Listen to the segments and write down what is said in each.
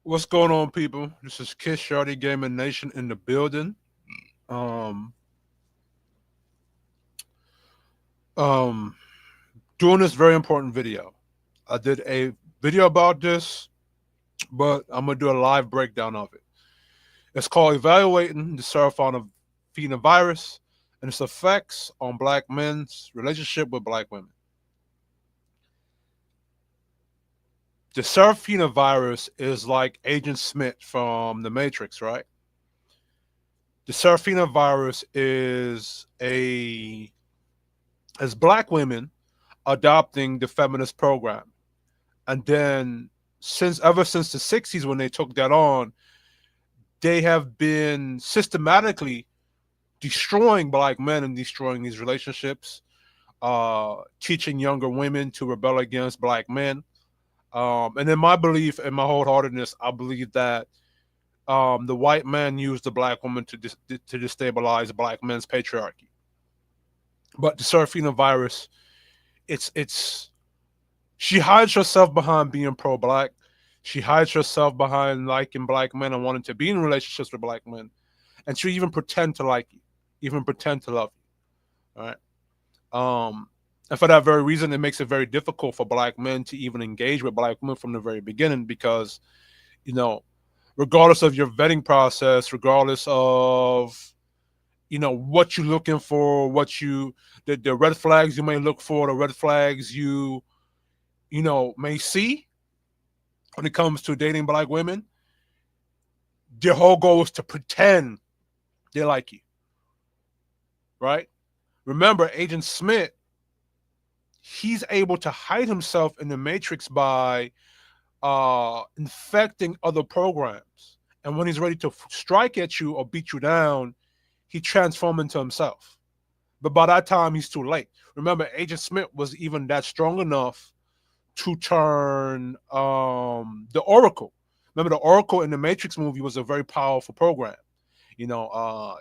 What's going on, people? This is Kiss Shorty Gaming Nation in the building. Um, um, doing this very important video. I did a video about this, but I'm gonna do a live breakdown of it. It's called "Evaluating the Serafina Virus and its Effects on Black Men's Relationship with Black Women." The Serafina virus is like Agent Smith from The Matrix, right? The Serafina virus is a as black women adopting the feminist program. And then ever since the 60s when they took that on, they have been systematically destroying black men and destroying these relationships, teaching younger women to rebel against black men. And in my belief, in my wholeheartedness, I believe that the white man used the black woman to destabilize black men's patriarchy. But the Serafina virus, it's she hides herself behind being pro-black. She hides herself behind liking black men and wanting to be in relationships with black men, and she even pretend to like you, even pretend to love you. All right. And for that very reason, it makes it very difficult for black men to even engage with black women from the very beginning because, you know, regardless of your vetting process, regardless of what you're looking for, the red flags you may look for, the red flags you may see when it comes to dating black women, their whole goal is to pretend they like you, right? Remember, Agent Smith, he's able to hide himself in the Matrix by infecting other programs. And when he's ready to strike at you or beat you down, he transforms into himself. But by that time, he's too late. Remember, Agent Smith was even that strong enough to turn the Oracle. Remember, the Oracle in the Matrix movie was a very powerful program.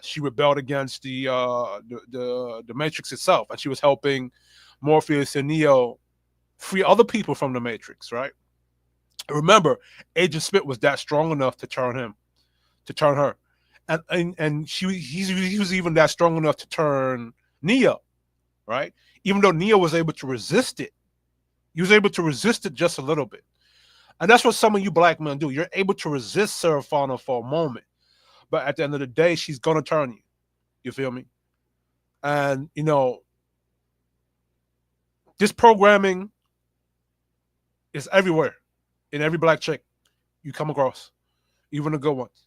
She rebelled against the Matrix itself, and she was helping Morpheus and Neo free other people from the Matrix. Right? Remember, Agent Smith was that strong enough to turn her, and he was even that strong enough to turn Neo. Right? Even though Neo was able to resist it, he was able to resist it just a little bit. And that's what some of you black men do. You're able to resist Serafina for a moment, but at the end of the day, she's gonna turn you. You feel me? And this programming is everywhere in every black chick you come across, even the good ones.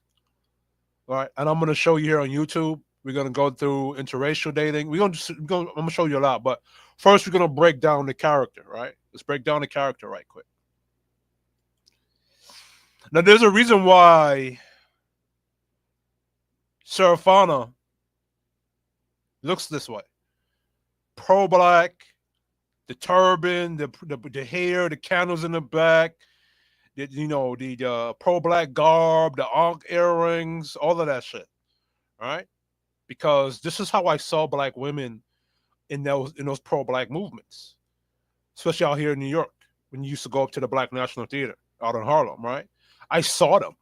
All right, and I'm gonna show you here on YouTube. We're gonna go through interracial dating. I'm gonna show you a lot, but first we're gonna break down the character. Right? Let's break down the character right quick. Now, there's a reason why Serafina looks this way: pro-black, the turban, the hair, the candles in the back, the pro-black garb, the ankh earrings, all of that shit. All right, because this is how I saw black women in those pro-black movements, especially out here in New York when you used to go up to the Black National Theater out in Harlem. Right, I saw them.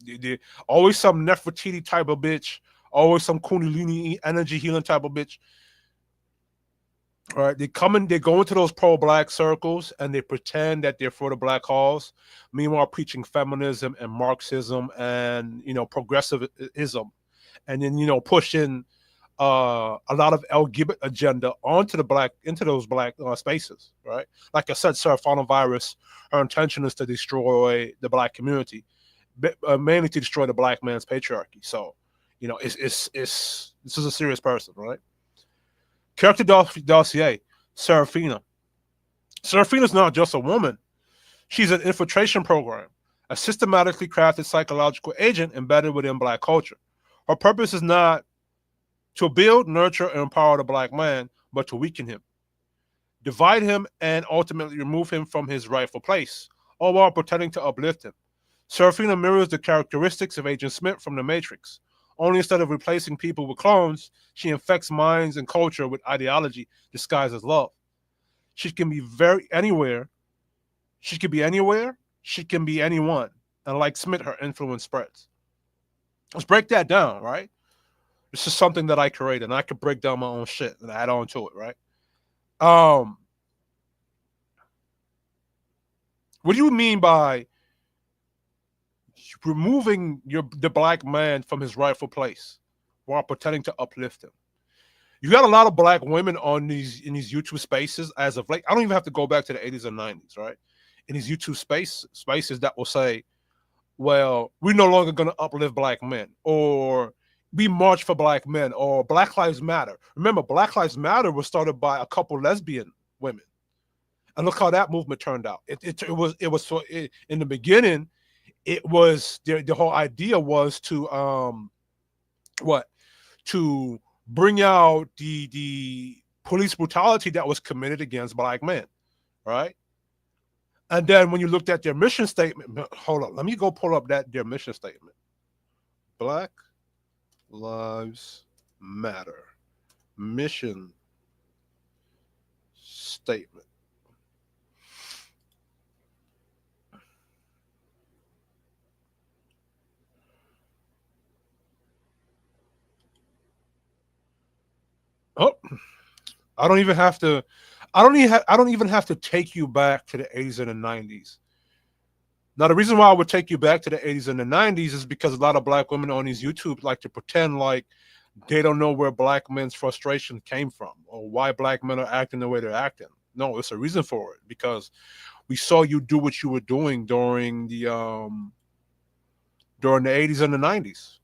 They always some Nefertiti type of bitch, always some Kundalini energy healing type of bitch. All right, they go into those pro-black circles and they pretend that they're for the black cause. Meanwhile, preaching feminism and Marxism and progressivism, and then pushing a lot of LGBT agenda into those black spaces. Right, like I said, Serafina virus. Her intention is to destroy the black community, mainly to destroy the black man's patriarchy. So, it's this is a serious person, right? Character dossier, Serafina. Serafina's not just a woman. She's an infiltration program, a systematically crafted psychological agent embedded within black culture. Her purpose is not to build, nurture, and empower the black man, but to weaken him, divide him, and ultimately remove him from his rightful place, all while pretending to uplift him. Serafina mirrors the characteristics of Agent Smith from The Matrix. Only instead of replacing people with clones, she infects minds and culture with ideology disguised as love. She can be very anywhere. She can be anywhere. She can be anyone. and like Smith, her influence spreads. Let's break that down, right? This is something that I created, and I could break down my own shit and add on to it, right? Um, what do you mean by removing the black man from his rightful place while pretending to uplift him? You got a lot of black women on these YouTube spaces as of late. I don't even have to go back to the 80s and 90s, right? In these YouTube spaces that will say, well, we're no longer going to uplift black men, or we march for black men, or Black Lives Matter. Remember, Black Lives Matter was started by a couple lesbian women, and look how that movement turned out. In the beginning, it was the whole idea was to what to bring out the police brutality that was committed against black men, right? And then when you looked at their mission statement, hold on, let me go pull up their mission statement. Black Lives Matter mission statement. Oh, I don't even have to. I don't even have to take you back to the 80s and the 90s. Now, the reason why I would take you back to the 80s and the 90s is because a lot of black women on these YouTube like to pretend like they don't know where black men's frustration came from or why black men are acting the way they're acting. No, it's a reason for it, because we saw you do what you were doing during the 80s and the 90s.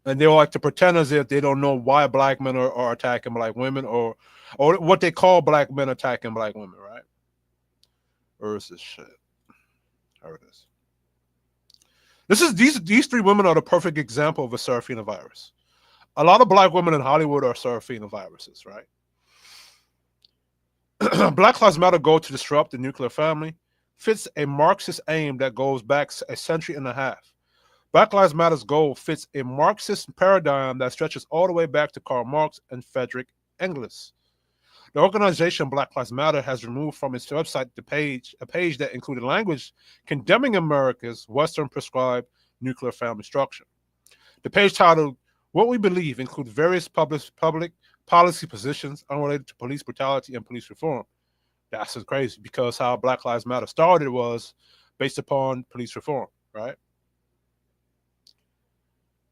And they like to pretend as if they don't know why black men are attacking black women, or what they call black men attacking black women, right? Where is this shit? There it is. These three women are the perfect example of a Serafina virus. A lot of black women in Hollywood are Serafina viruses, right? Black Lives Matter goal to disrupt the nuclear family fits a Marxist aim that goes back a century and a half. Black Lives Matter's goal fits a Marxist paradigm that stretches all the way back to Karl Marx and Friedrich Engels. The organization Black Lives Matter has removed from its website a page that included language condemning America's Western prescribed nuclear family structure. The page titled "What We Believe" includes various public policy positions unrelated to police brutality and police reform. That's just crazy, because how Black Lives Matter started was based upon police reform, right?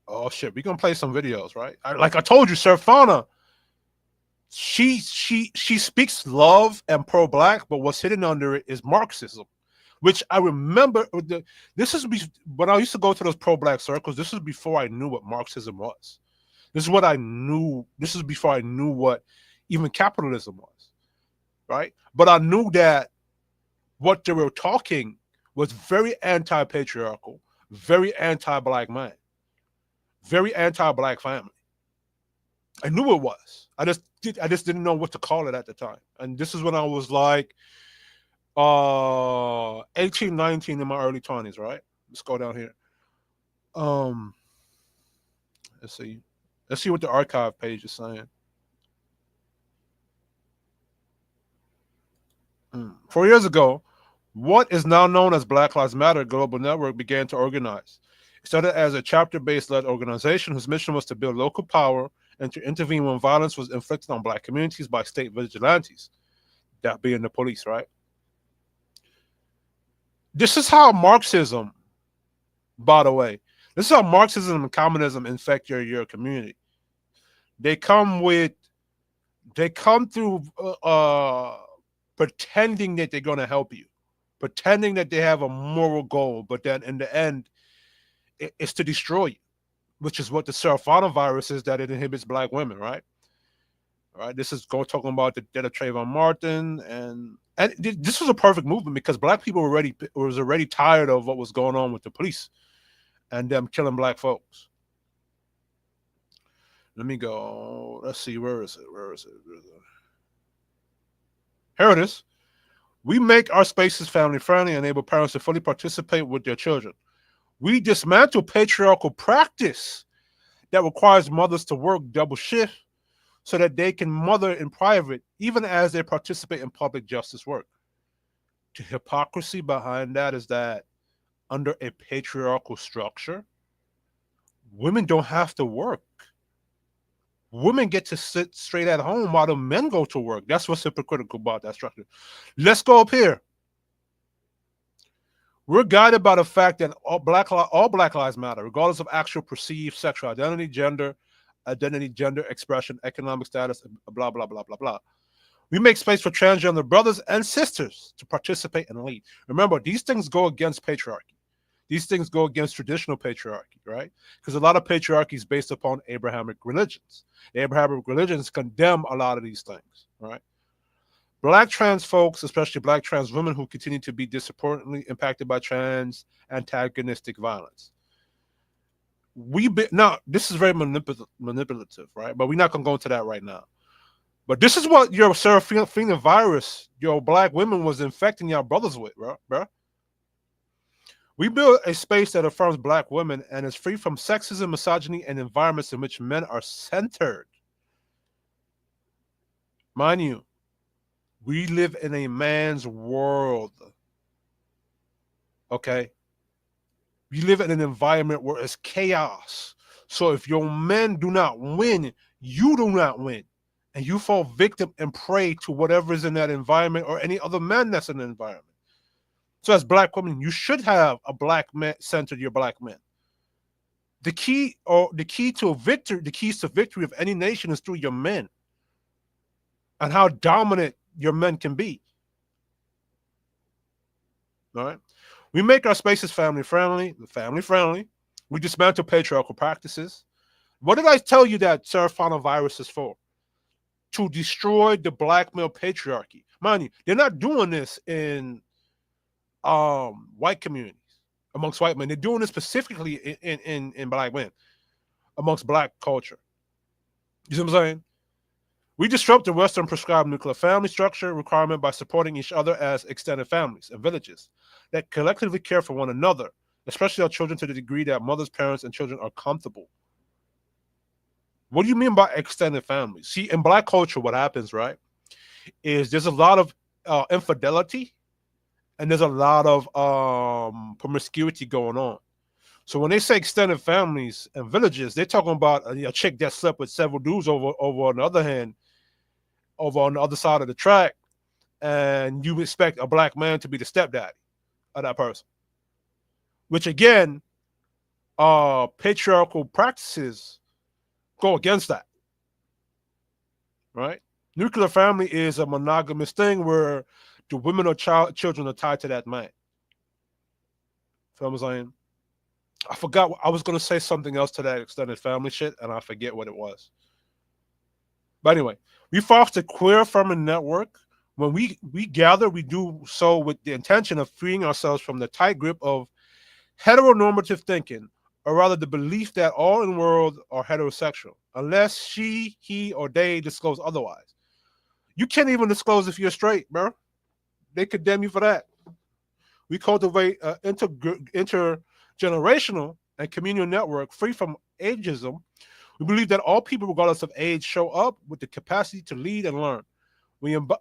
Oh shit, we're gonna play some videos, right? Like I told you, Serafina, she speaks love and pro-black, but what's hidden under it is Marxism, which I remember. This is when I used to go to those pro-black circles. This is before I knew what Marxism was. This is what I knew. This is before I knew what even capitalism was, right? But I knew that what they were talking was very anti-patriarchal, very anti-black man, very anti-black family. I knew it was. I just didn't know what to call it at the time. And this is when I was like 18, 19, in my early 20s, right? Let's go down here. Let's see. Let's see what the archive page is saying. 4 years ago, what is now known as Black Lives Matter Global Network began to organize. It started as a chapter-based led organization whose mission was to build local power and to intervene when violence was inflicted on black communities by state vigilantes, that being the police, right? This is how Marxism, by the way, this is how Marxism and communism infect your community. They come through pretending that they're going to help you, pretending that they have a moral goal, but then in the end, it's to destroy you, which is what the Serafina virus is, that it inhibits black women, right? All right. This is talking about the death of Trayvon Martin, and this was a perfect movement because black people was already tired of what was going on with the police and them killing black folks. Let me go. Let's see. Where is it? Here it is. We make our spaces family friendly and enable parents to fully participate with their children. We dismantle patriarchal practice that requires mothers to work double shift so that they can mother in private, even as they participate in public justice work. The hypocrisy behind that is that under a patriarchal structure, women don't have to work. Women get to sit straight at home while the men go to work. That's what's hypocritical about that structure. Let's go up here. We're guided by the fact that all Black lives matter, regardless of actual perceived sexual identity, gender expression, economic status, blah blah blah blah blah. We make space for transgender brothers and sisters to participate and lead. Remember, these things go against patriarchy. These things go against traditional patriarchy, right? Because a lot of patriarchy is based upon Abrahamic religions. The Abrahamic religions condemn a lot of these things, right? Black trans folks, especially black trans women who continue to be disproportionately impacted by trans antagonistic violence. Now, this is very manipulative, right? But we're not going to go into that right now. But this is what your Serafina virus, your black women was infecting your brothers with, bro. We build a space that affirms black women and is free from sexism, misogyny, and environments in which men are centered. Mind you, we live in a man's world. Okay? We live in an environment where it's chaos. So if your men do not win, you do not win. And you fall victim and prey to whatever is in that environment or any other man that's in the environment. So as black women, you should have a black man centered your black men. The keys to victory of any nation is through your men and how dominant your men can be. All right. We make our spaces family friendly. We dismantle patriarchal practices. What did I tell you that Serafina virus is for? To destroy the black male patriarchy. Mind you, they're not doing this in white communities, amongst white men. They're doing this specifically in black men, amongst black culture. You see what I'm saying? We disrupt the Western prescribed nuclear family structure requirement by supporting each other as extended families and villages that collectively care for one another, especially our children, to the degree that mothers, parents, and children are comfortable. What do you mean by extended families? See, in black culture, what happens, right, is there's a lot of infidelity and there's a lot of promiscuity going on. So when they say extended families and villages, they're talking about a chick that slept with several dudes over on the other hand, over on the other side of the track, and you expect a black man to be the stepdaddy of that person. Which again, patriarchal practices go against that. Right? Nuclear family is a monogamous thing where the women or children are tied to that man. Feel what I'm saying? I forgot. I was going to say something else to that extended family shit, and I forget what it was. But anyway, we foster queer affirming network. When we gather, we do so with the intention of freeing ourselves from the tight grip of heteronormative thinking, or rather the belief that all in the world are heterosexual, unless she, he, or they disclose otherwise. You can't even disclose if you're straight, bro. They condemn you for that. We cultivate an intergenerational and communal network free from ageism. We believe that all people, regardless of age, show up with the capacity to lead and learn.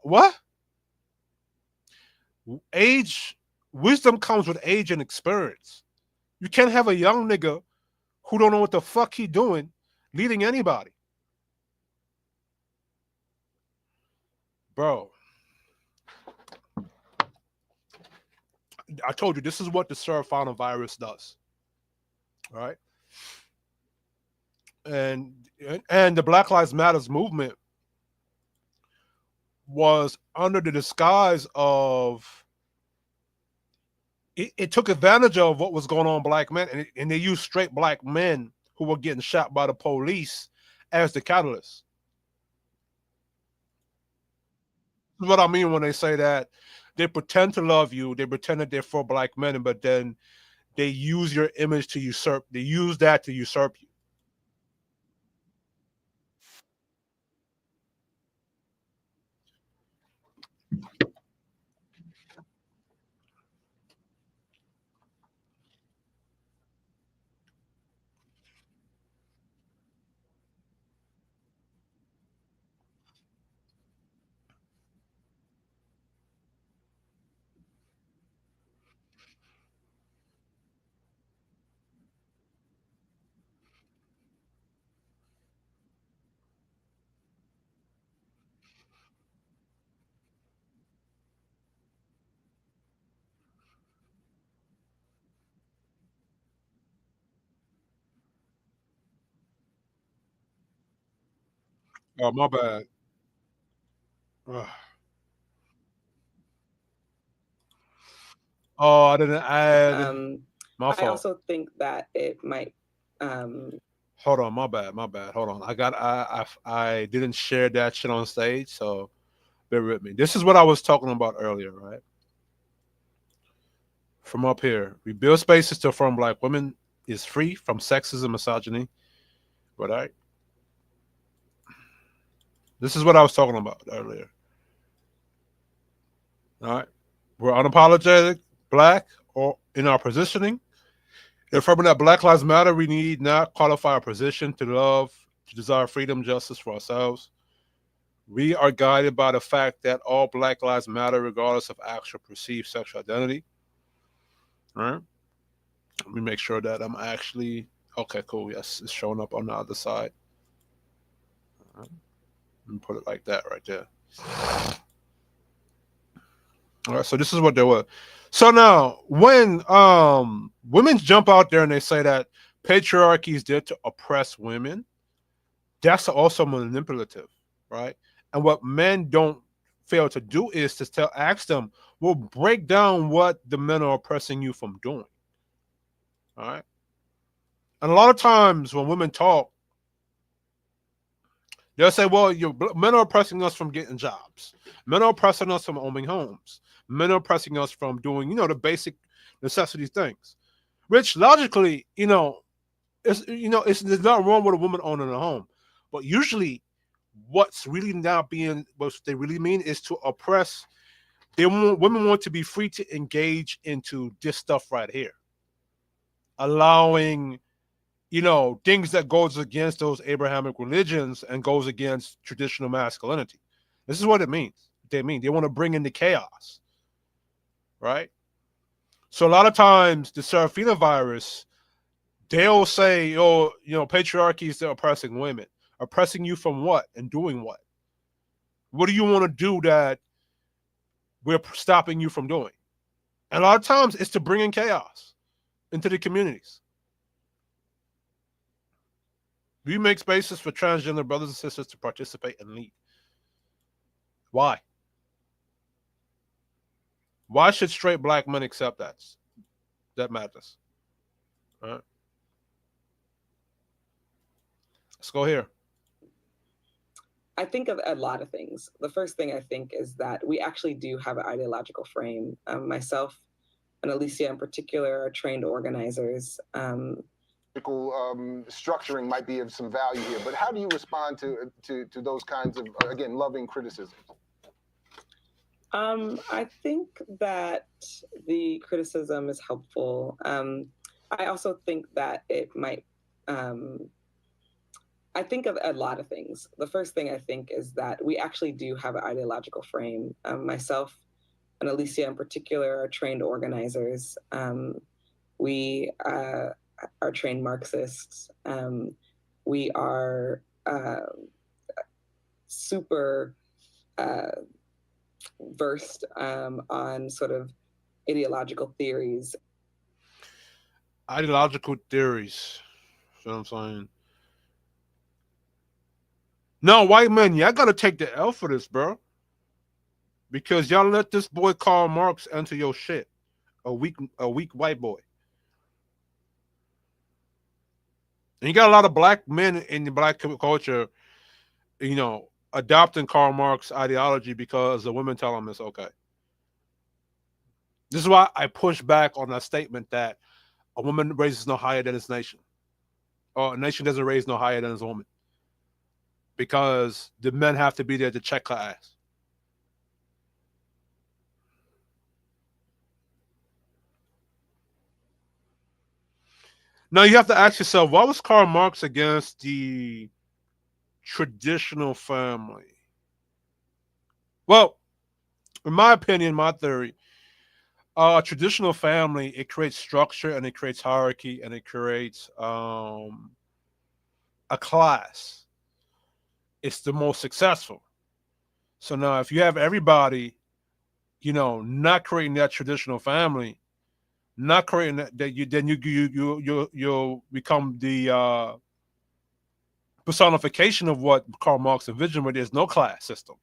What? Age, wisdom comes with age and experience. You can't have a young nigga who don't know what the fuck he doing leading anybody. Bro, I told you this is what the Serafina virus does. All right. And the Black Lives Matters movement was under the disguise of it took advantage of what was going on black men, and they used straight black men who were getting shot by the police as the catalyst. This is what I mean when they say that they pretend to love you, they pretend that they're for black men, but then they use your image to usurp. They use that to usurp you. Oh, my bad. Ugh. Oh, I didn't add. Um, My I fault. also think that it might. Um, Hold on, my bad, my bad. Hold on. I didn't share that shit on stage, so bear with me. This is what I was talking about earlier, right? From up here, we build spaces to affirm black women is free from sexism, misogyny. Right? This is what I was talking about earlier. All right, we're unapologetic, black, or in our positioning. Affirming that Black Lives Matter, we need not qualify our position to love, to desire freedom, justice for ourselves. We are guided by the fact that all Black Lives Matter, regardless of actual perceived sexual identity. All right. Let me make sure that I'm actually okay. Cool. Yes, it's showing up on the other side. All right. Let me put it like that right there. All right. So this is what they were. So now, when women jump out there and they say that patriarchy is there to oppress women, that's also manipulative, right? And what men don't fail to do is to ask them, well, break down what the men are oppressing you from doing. All right. And a lot of times when women talk, they'll say, well, men are oppressing us from getting jobs. Men are oppressing us from owning homes. Men are oppressing us from doing, the basic necessities things. Which logically, it's there's nothing wrong with a woman owning a home. But usually what's really not being what they really mean is to oppress. Women want to be free to engage into this stuff right here, allowing things that goes against those Abrahamic religions and goes against traditional masculinity. This is what it means. They want to bring in the chaos, right? So a lot of times the Serafina virus, they'll say, oh, patriarchy is oppressing women. Oppressing you from what and doing what? What do you want to do that we're stopping you from doing? And a lot of times it's to bring in chaos into the communities. We make spaces for transgender brothers and sisters to participate and lead. Why? Why should straight black men accept that madness? All right. Let's go here. I think of a lot of things. The first thing I think is that we actually do have an ideological frame. Myself and Alicia in particular are trained organizers. Structuring might be of some value here, but how do you respond to those kinds of again loving criticisms? I think that the criticism is helpful. I also think that it might. I think of a lot of things. The first thing I think is that we actually do have an ideological frame. Myself and Alicia in particular are trained organizers. We are trained Marxists. We are super versed on sort of ideological theories. Ideological theories. You know what I'm saying? No, white men, y'all gotta take the L for this, bro. Because y'all let this boy Karl Marx enter your shit. A weak white boy. And you got a lot of black men in the black culture, adopting Karl Marx ideology because the women tell them it's okay. This is why I push back on that statement that a woman raises no higher than its nation, or a nation doesn't raise no higher than its woman, because the men have to be there to check her ass. Now you have to ask yourself, why was Karl Marx against the traditional family? Well, in my opinion, my theory, traditional family, it creates structure and it creates hierarchy and it creates a class. It's the most successful. So now, if you have everybody, not creating that traditional family, not creating that you then you become the personification of what Karl Marx envisioned, where there's no class system,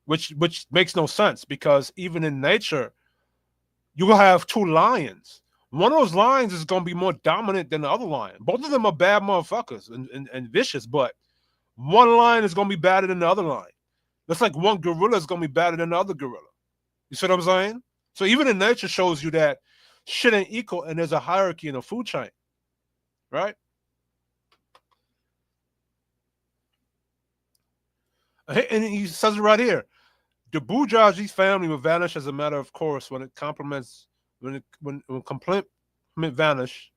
which makes no sense because even in nature, you will have two lions. One of those lions is going to be more dominant than the other lion. Both of them are bad motherfuckers and vicious, but one lion is going to be better than the other lion. That's like one gorilla is going to be better than the other gorilla. You see what I'm saying? So even in nature shows you that shit ain't equal and there's a hierarchy in a food chain, right? And he says it right here. The bourgeoisie family will vanish as a matter of course when it complements when complement vanish,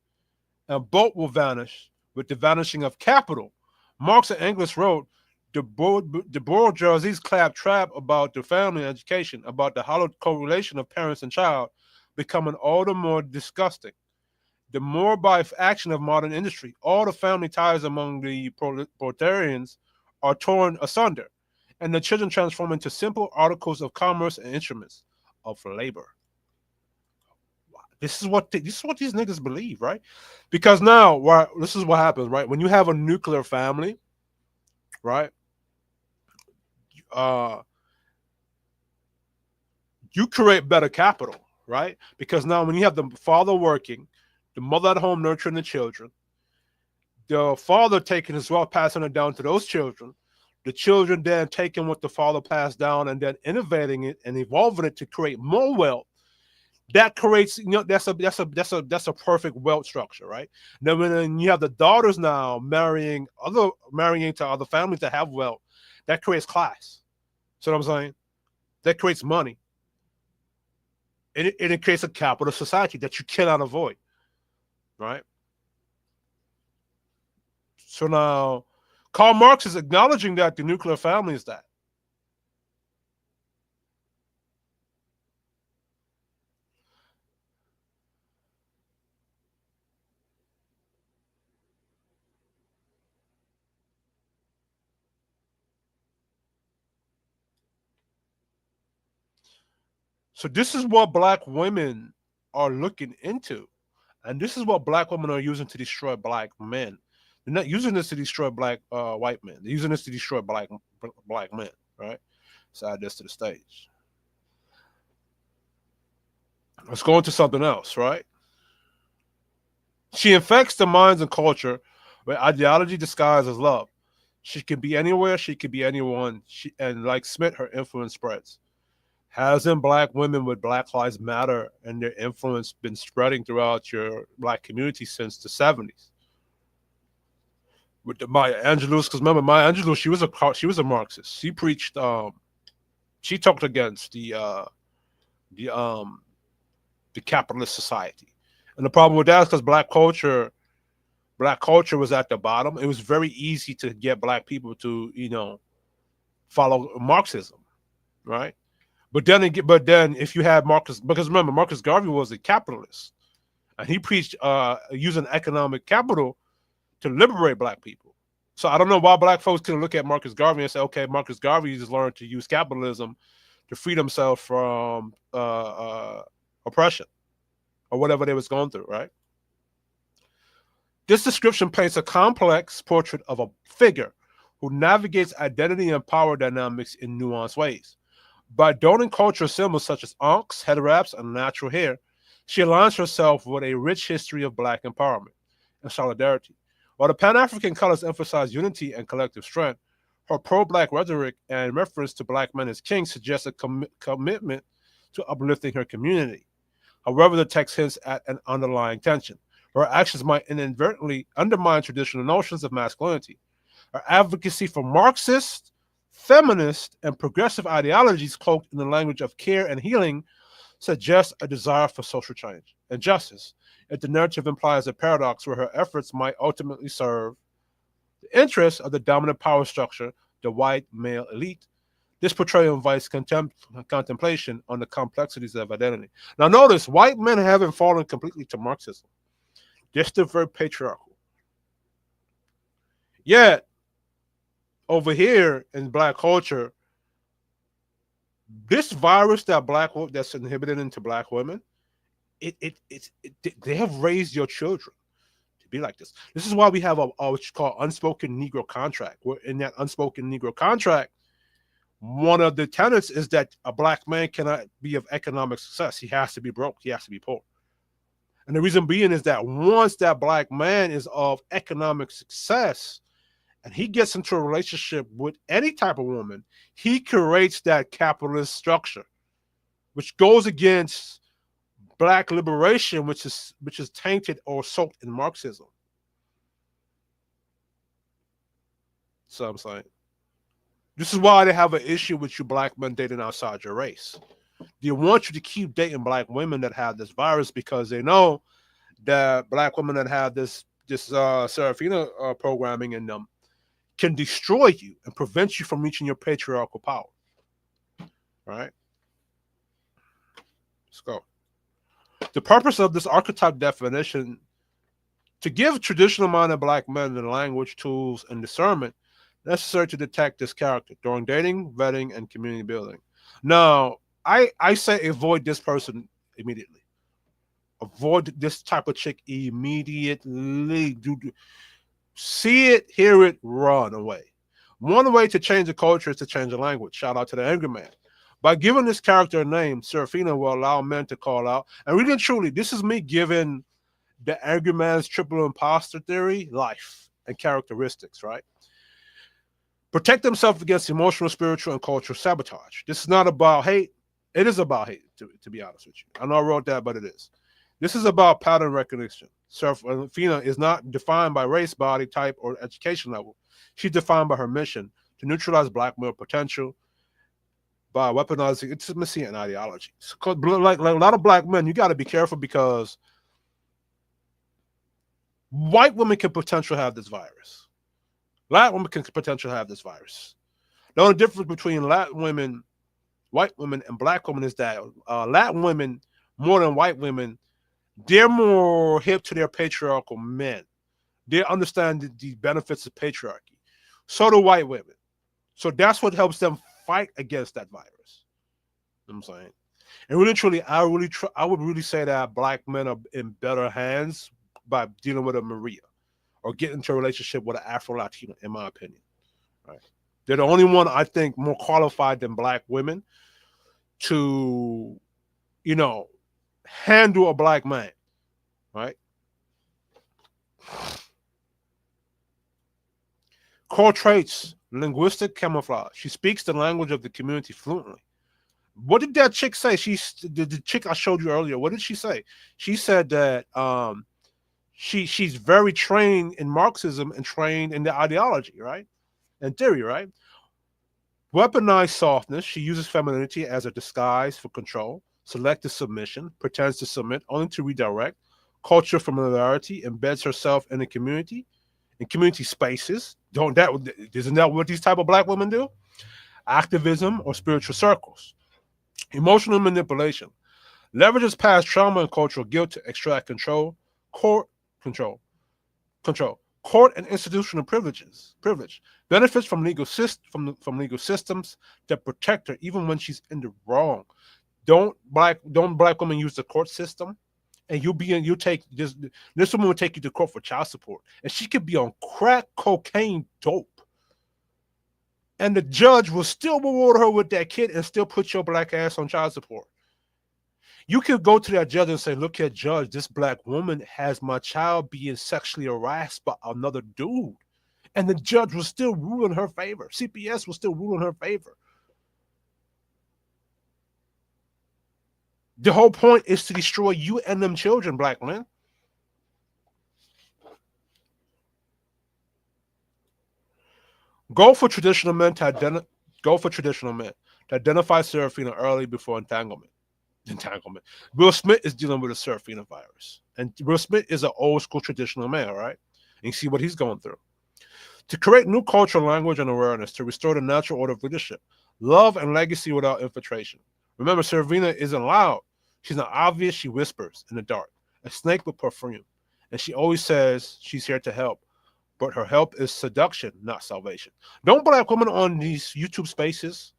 and both will vanish with the vanishing of capital. Marx and Engels wrote, the bourgeoisie's claptrap about the family and education, about the hollow correlation of parents and child, becoming all the more disgusting. The more by action of modern industry, all the family ties among the proletarians are torn asunder, and the children transform into simple articles of commerce and instruments of labor. This is what these niggas believe, right? Because now, right, this is what happens, right? When you have a nuclear family, right? Uh, you create better capital, right? Because now when you have the father working, the mother at home nurturing the children, the father taking his wealth, passing it down to those children, the children then taking what the father passed down and then innovating it and evolving it to create more wealth. That creates, that's a perfect wealth structure, right? Then when you have the daughters now marrying to other families that have wealth, that creates class. See what I'm saying? That creates money. And it creates a capital society that you cannot avoid, right? So now, Karl Marx is acknowledging that the nuclear family is that. So this is what black women are looking into. And this is what black women are using to destroy black men. They're not using this to destroy black white men. They're using this to destroy black men, right? So add this to the stage. Let's go into something else, right? She infects the minds and culture with ideology disguised as love. She can be anywhere, she can be anyone. And like Smith, her influence spreads. Hasn't black women with Black Lives Matter and their influence been spreading throughout your black community since the 70s? With the Maya Angelou, because remember Maya Angelou, she was a Marxist. She preached, she talked against the the capitalist society, and the problem with that is because black culture was at the bottom. It was very easy to get black people to follow Marxism, right? But then if you had Marcus, because remember Marcus Garvey was a capitalist, and he preached using economic capital to liberate black people. So I don't know why black folks couldn't look at Marcus Garvey and say, okay, Marcus Garvey just learned to use capitalism to free themselves from oppression or whatever they was going through, right? This description paints a complex portrait of a figure who navigates identity and power dynamics in nuanced ways. By donning cultural symbols such as ankhs, head wraps, and natural hair, she aligns herself with a rich history of black empowerment and solidarity. While the Pan-African colors emphasize unity and collective strength, her pro-black rhetoric and reference to black men as kings suggests a commitment to uplifting her community. However, the text hints at an underlying tension. Her actions might inadvertently undermine traditional notions of masculinity. Her advocacy for Marxist, feminist, and progressive ideologies cloaked in the language of care and healing suggests a desire for social change and justice. If the narrative implies a paradox where her efforts might ultimately serve the interests of the dominant power structure, the white male elite, this portrayal invites contemplation on the complexities of identity. Now, notice white men haven't fallen completely to Marxism. They're still very patriarchal. Yet, over here in black culture, this virus that's inhibited into black women, they have raised your children to be like this. This is why we have a what you call unspoken Negro contract. Where in that unspoken Negro contract, one of the tenets is that a black man cannot be of economic success. He has to be broke. He has to be poor. And the reason being is that once that black man is of economic success and he gets into a relationship with any type of woman, he creates that capitalist structure, which goes against black liberation, which is tainted or soaked in Marxism. So I'm saying this is why they have an issue with you black men dating outside your race. They want you to keep dating black women that have this virus because they know that black women that have this Serafina programming in them can destroy you and prevent you from reaching your patriarchal power. Right? Let's go. The purpose of this archetype definition to give traditional minded black men the language, tools, and discernment necessary to detect this character during dating, vetting, and community building. Now, I say avoid this person immediately. Avoid this type of chick immediately. See it, hear it, run away. One way to change the culture is to change the language. Shout out to the angry man. By giving this character a name, Serafina will allow men to call out. And really and truly, this is me giving the angry man's triple imposter theory life and characteristics, right? Protect themselves against emotional, spiritual, and cultural sabotage. This is not about hate. It is about hate, to be honest with you. I know I wrote that, but it is. This is about pattern recognition. Serafina is not defined by race, body type, or education level. She's defined by her mission to neutralize black male potential by weaponizing intimacy and ideology. Like a lot of black men, you got to be careful because white women can potentially have this virus. Latin women can potentially have this virus. The only difference between Latin women, white women, and black women is that Latin women, more than white women, they're more hip to their patriarchal men. They understand the benefits of patriarchy. So do white women. So that's what helps them fight against that virus. You know what I'm saying? And really, truly, I would really say that black men are in better hands by dealing with a Maria or getting into a relationship with an Afro-Latino, in my opinion. Right? They're the only one I think more qualified than black women to, handle a black man. Right? Core traits: linguistic camouflage. She speaks the language of the community fluently. What did that chick say? The chick I showed you earlier. What did she say? She said that she's very trained in Marxism and trained in the ideology, right? And theory, right? Weaponized softness. She uses femininity as a disguise for control. Selective submission. Pretends to submit only to redirect. Cultural familiarity. Embeds herself in the community, in community spaces. Isn't that what these type of black women do? Activism or spiritual circles. Emotional manipulation. Leverages past trauma and cultural guilt to extract control. Court control. Court and institutional privilege. Benefits from from legal systems that protect her even when she's in the wrong. Don't black women use the court system, and you take this woman will take you to court for child support, and she could be on crack cocaine dope, and the judge will still reward her with that kid and still put your black ass on child support. You could go to that judge and say, look here, judge, this black woman has my child being sexually harassed by another dude. And the judge will still rule in her favor. CPS will still rule in her favor. The whole point is to destroy you and them children, black men. Go for traditional men to identify Serafina early before entanglement. Will Smith is dealing with a Serafina virus. And Will Smith is an old school traditional man, right? And you see what he's going through. To create new cultural language and awareness, to restore the natural order of leadership, love and legacy without infiltration. Remember, Serafina isn't loud. She's not obvious. She whispers in the dark. A snake with perfume. And she always says she's here to help. But her help is seduction, not salvation. Don't black women on these YouTube spaces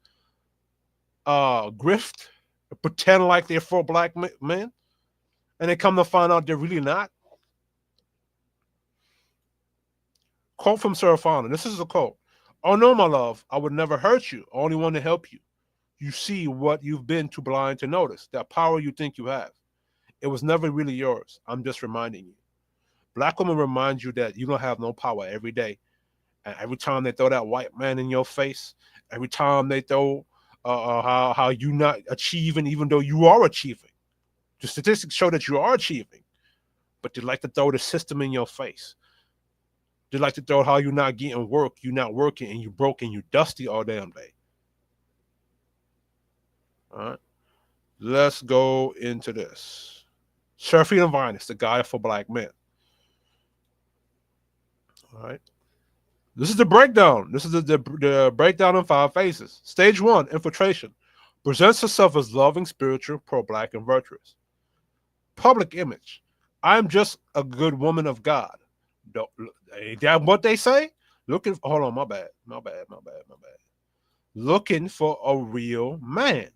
grift, pretend like they're for black men, and they come to find out they're really not. Quote from Serafina. This is a quote. Oh no, my love, I would never hurt you. I only want to help you. You see what you've been too blind to notice. That power you think you have. It was never really yours. I'm just reminding you. Black women remind you that you don't have no power every day. And every time they throw that white man in your face, every time they throw how you not achieving, even though you are achieving. The statistics show that you are achieving, but they like to throw the system in your face. They like to throw how you're not getting work, you're not working, and you broke and you dusty all damn day. All right, let's go into this. Serafina Vinus, the guy for black men. All right. This is the breakdown. This is the breakdown in 5 phases. Stage 1, infiltration. Presents herself as loving, spiritual, pro-black, and virtuous. Public image. I'm just a good woman of God. Don't, ain't that what they say? Looking. Hold on, my bad. Looking for a real man.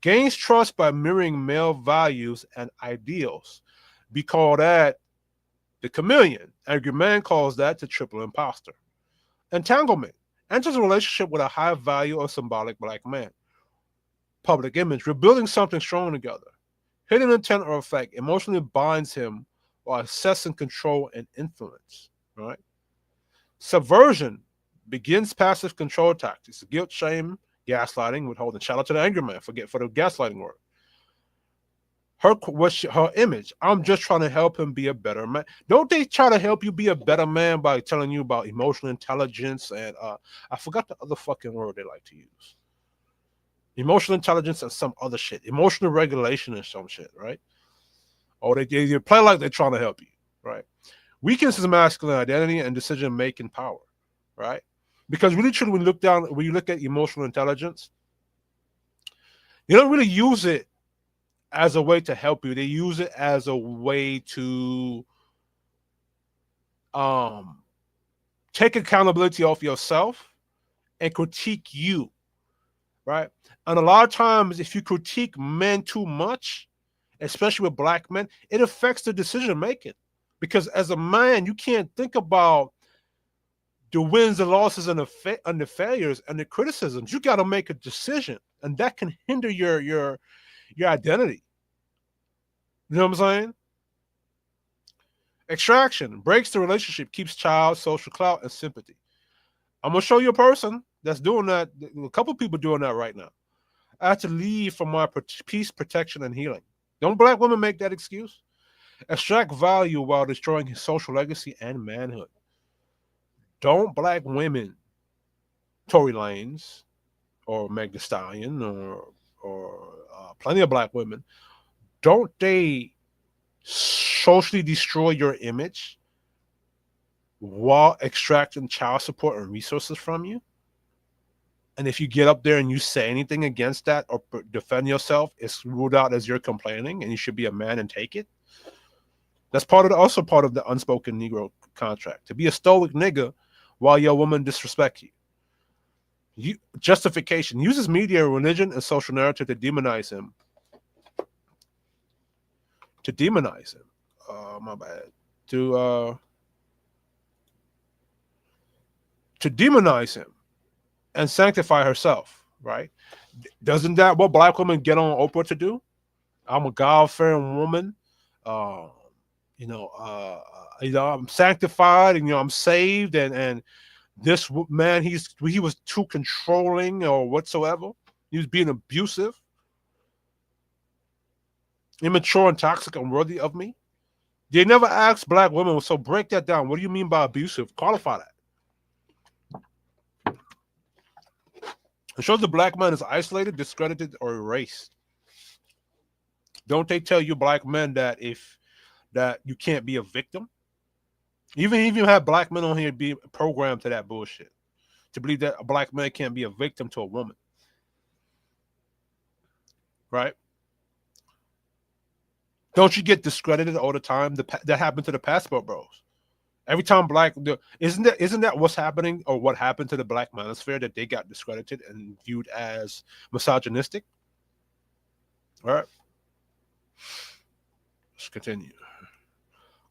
Gains trust by mirroring male values and ideals. We call that the chameleon. Angry Man calls that the triple imposter. Entanglement. Enters a relationship with a high value or symbolic black man. Public image. We're building something strong together. Hidden intent or effect emotionally binds him while assessing control and influence. Right? Subversion begins passive control tactics. Guilt, shame, gaslighting, withholding. Shout out to the angry man for the gaslighting word. Her image. I'm just trying to help him be a better man. Don't they try to help you be a better man by telling you about emotional intelligence and I forgot the other fucking word they like to use. Emotional intelligence and some other shit. Emotional regulation and some shit, right? Or they play like they're trying to help you, right? Weakens his masculine identity and decision making power, right? Because really, truly, when you look at emotional intelligence, you don't really use it as a way to help you. They use it as a way to take accountability off yourself and critique you, right? And a lot of times, if you critique men too much, especially with black men, it affects the decision making. Because as a man, you can't think about the wins, the losses, and the failures and the criticisms. You got to make a decision, and that can hinder your identity. You know what I'm saying? Extraction breaks the relationship, keeps child, social clout, and sympathy. I'm gonna show you a person that's doing that. A couple people doing that right now. I had to leave for my peace, protection, and healing. Don't black women make that excuse? Extract value while destroying his social legacy and manhood. Don't black women, Tory Lanez, or Meg Thee Stallion, or plenty of black women, don't they socially destroy your image while extracting child support and resources from you? And if you get up there and you say anything against that or defend yourself, it's ruled out as you're complaining, and you should be a man and take it. That's also part of the unspoken Negro contract. To be a stoic nigga while your woman disrespect you. Justification uses media, religion, and social narrative to demonize him. My bad. To demonize him and sanctify herself. Right? Doesn't that what black women get on Oprah to do? I'm a God-fearing woman. Uh, I'm sanctified, and I'm saved, and this man, he was too controlling or whatsoever. He was being abusive, immature, and toxic, unworthy of me. They never asked black women, so break that down. What do you mean by abusive? Qualify that. It shows the black man is isolated, discredited, or erased. Don't they tell you black men that you can't be a victim? Even if you have black men on here be programmed to that bullshit, to believe that a black man can't be a victim to a woman, right? Don't you get discredited all the time? That happened to the passport bros. Every time isn't that what's happening or what happened to the black manosphere, that they got discredited and viewed as misogynistic? All right. Let's continue.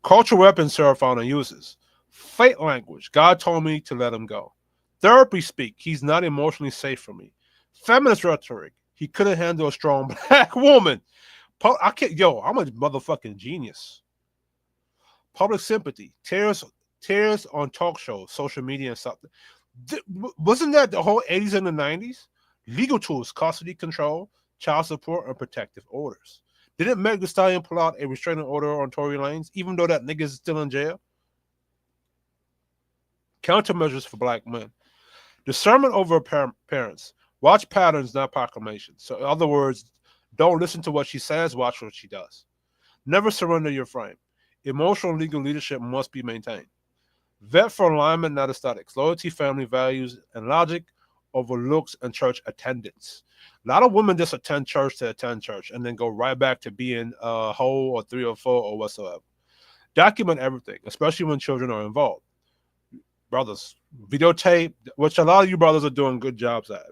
Cultural weapons Serafina uses. Fate language. God told me to let him go. Therapy speak. He's not emotionally safe for me. Feminist rhetoric. He couldn't handle a strong black woman. I can't. Yo, I'm a motherfucking genius. Public sympathy. Tears on talk shows, social media, and something. Wasn't that the whole 80s and the 90s? Legal tools, custody control, child support, and protective orders. Didn't Meg Thee Stallion pull out a restraining order on Tory Lanez, even though that nigga is still in jail? Countermeasures for black men. Discernment over parents. Watch patterns, not proclamations. So, in other words, don't listen to what she says, watch what she does. Never surrender your frame. Emotional and legal leadership must be maintained. Vet for alignment, not aesthetics. Loyalty, family values, and logic over looks and church attendance. A lot of women just attend church to attend church and then go right back to being a hoe or 304 or whatsoever. Document everything, especially when children are involved. Brothers, videotape, which a lot of you brothers are doing good jobs at,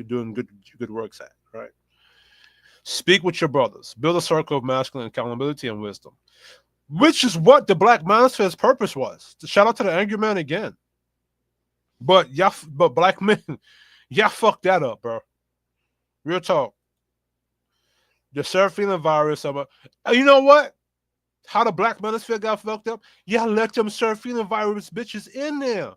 doing good works at, right? Speak with your brothers. Build a circle of masculine accountability and wisdom, which is what the Black Manosphere's purpose was. Shout out to the angry man again. But black men, y'all fucked that up, bro. Real talk. The Serafina virus. You know what? How the Black Manosphere got fucked up? Y'all let them Serafina virus bitches in there.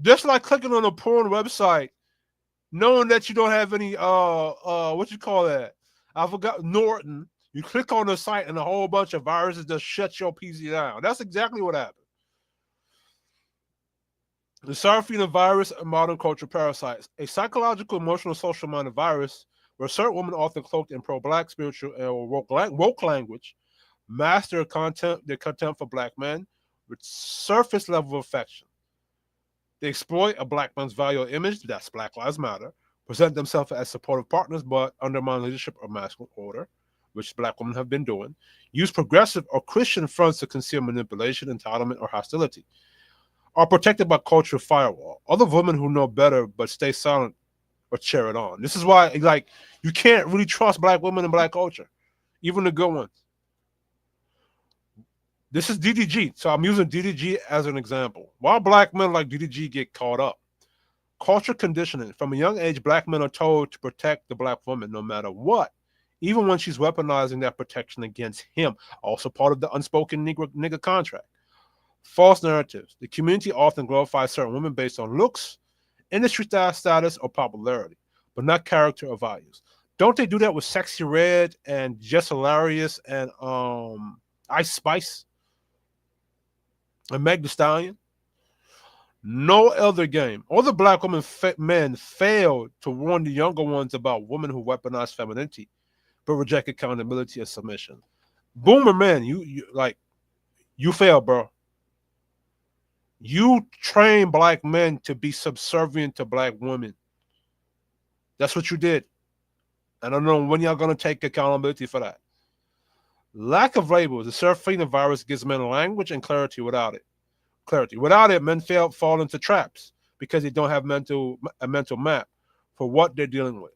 Just like clicking on a porn website, knowing that you don't have any what you call that? I forgot, Norton. You click on the site and a whole bunch of viruses just shut your PC down. That's exactly what happened. The Serafina virus and modern culture parasites, a psychological, emotional, social minded virus where certain women, often cloaked in pro-black, spiritual, or woke language, master their contempt for black men with surface level affection. They exploit a black man's value or image, that's Black Lives Matter, present themselves as supportive partners, but undermine leadership or masculine order, which black women have been doing. Use progressive or Christian fronts to conceal manipulation, entitlement, or hostility. Are protected by cultural firewall. Other women who know better but stay silent or cheer it on. This is why, like, you can't really trust black women in black culture, even the good ones. This is DDG, so I'm using DDG as an example. Why black men like DDG get caught up? Culture conditioning. From a young age, black men are told to protect the black woman no matter what, even when she's weaponizing that protection against him. Also part of the unspoken nigga contract. False narratives. The community often glorifies certain women based on looks, industry status, or popularity, but not character or values. Don't they do that with Sexy Red and Just Hilarious and Ice Spice and Meg Thee Stallion? No other game. All the black men failed to warn the younger ones about women who weaponize femininity, but reject accountability and submission. Boomer man, you failed, bro. You train black men to be subservient to black women. That's what you did. I don't know when y'all gonna take accountability for that. Lack of labels. The Serafina virus gives men language and clarity without it. Without it, men fall into traps because they don't have a mental map for what they're dealing with.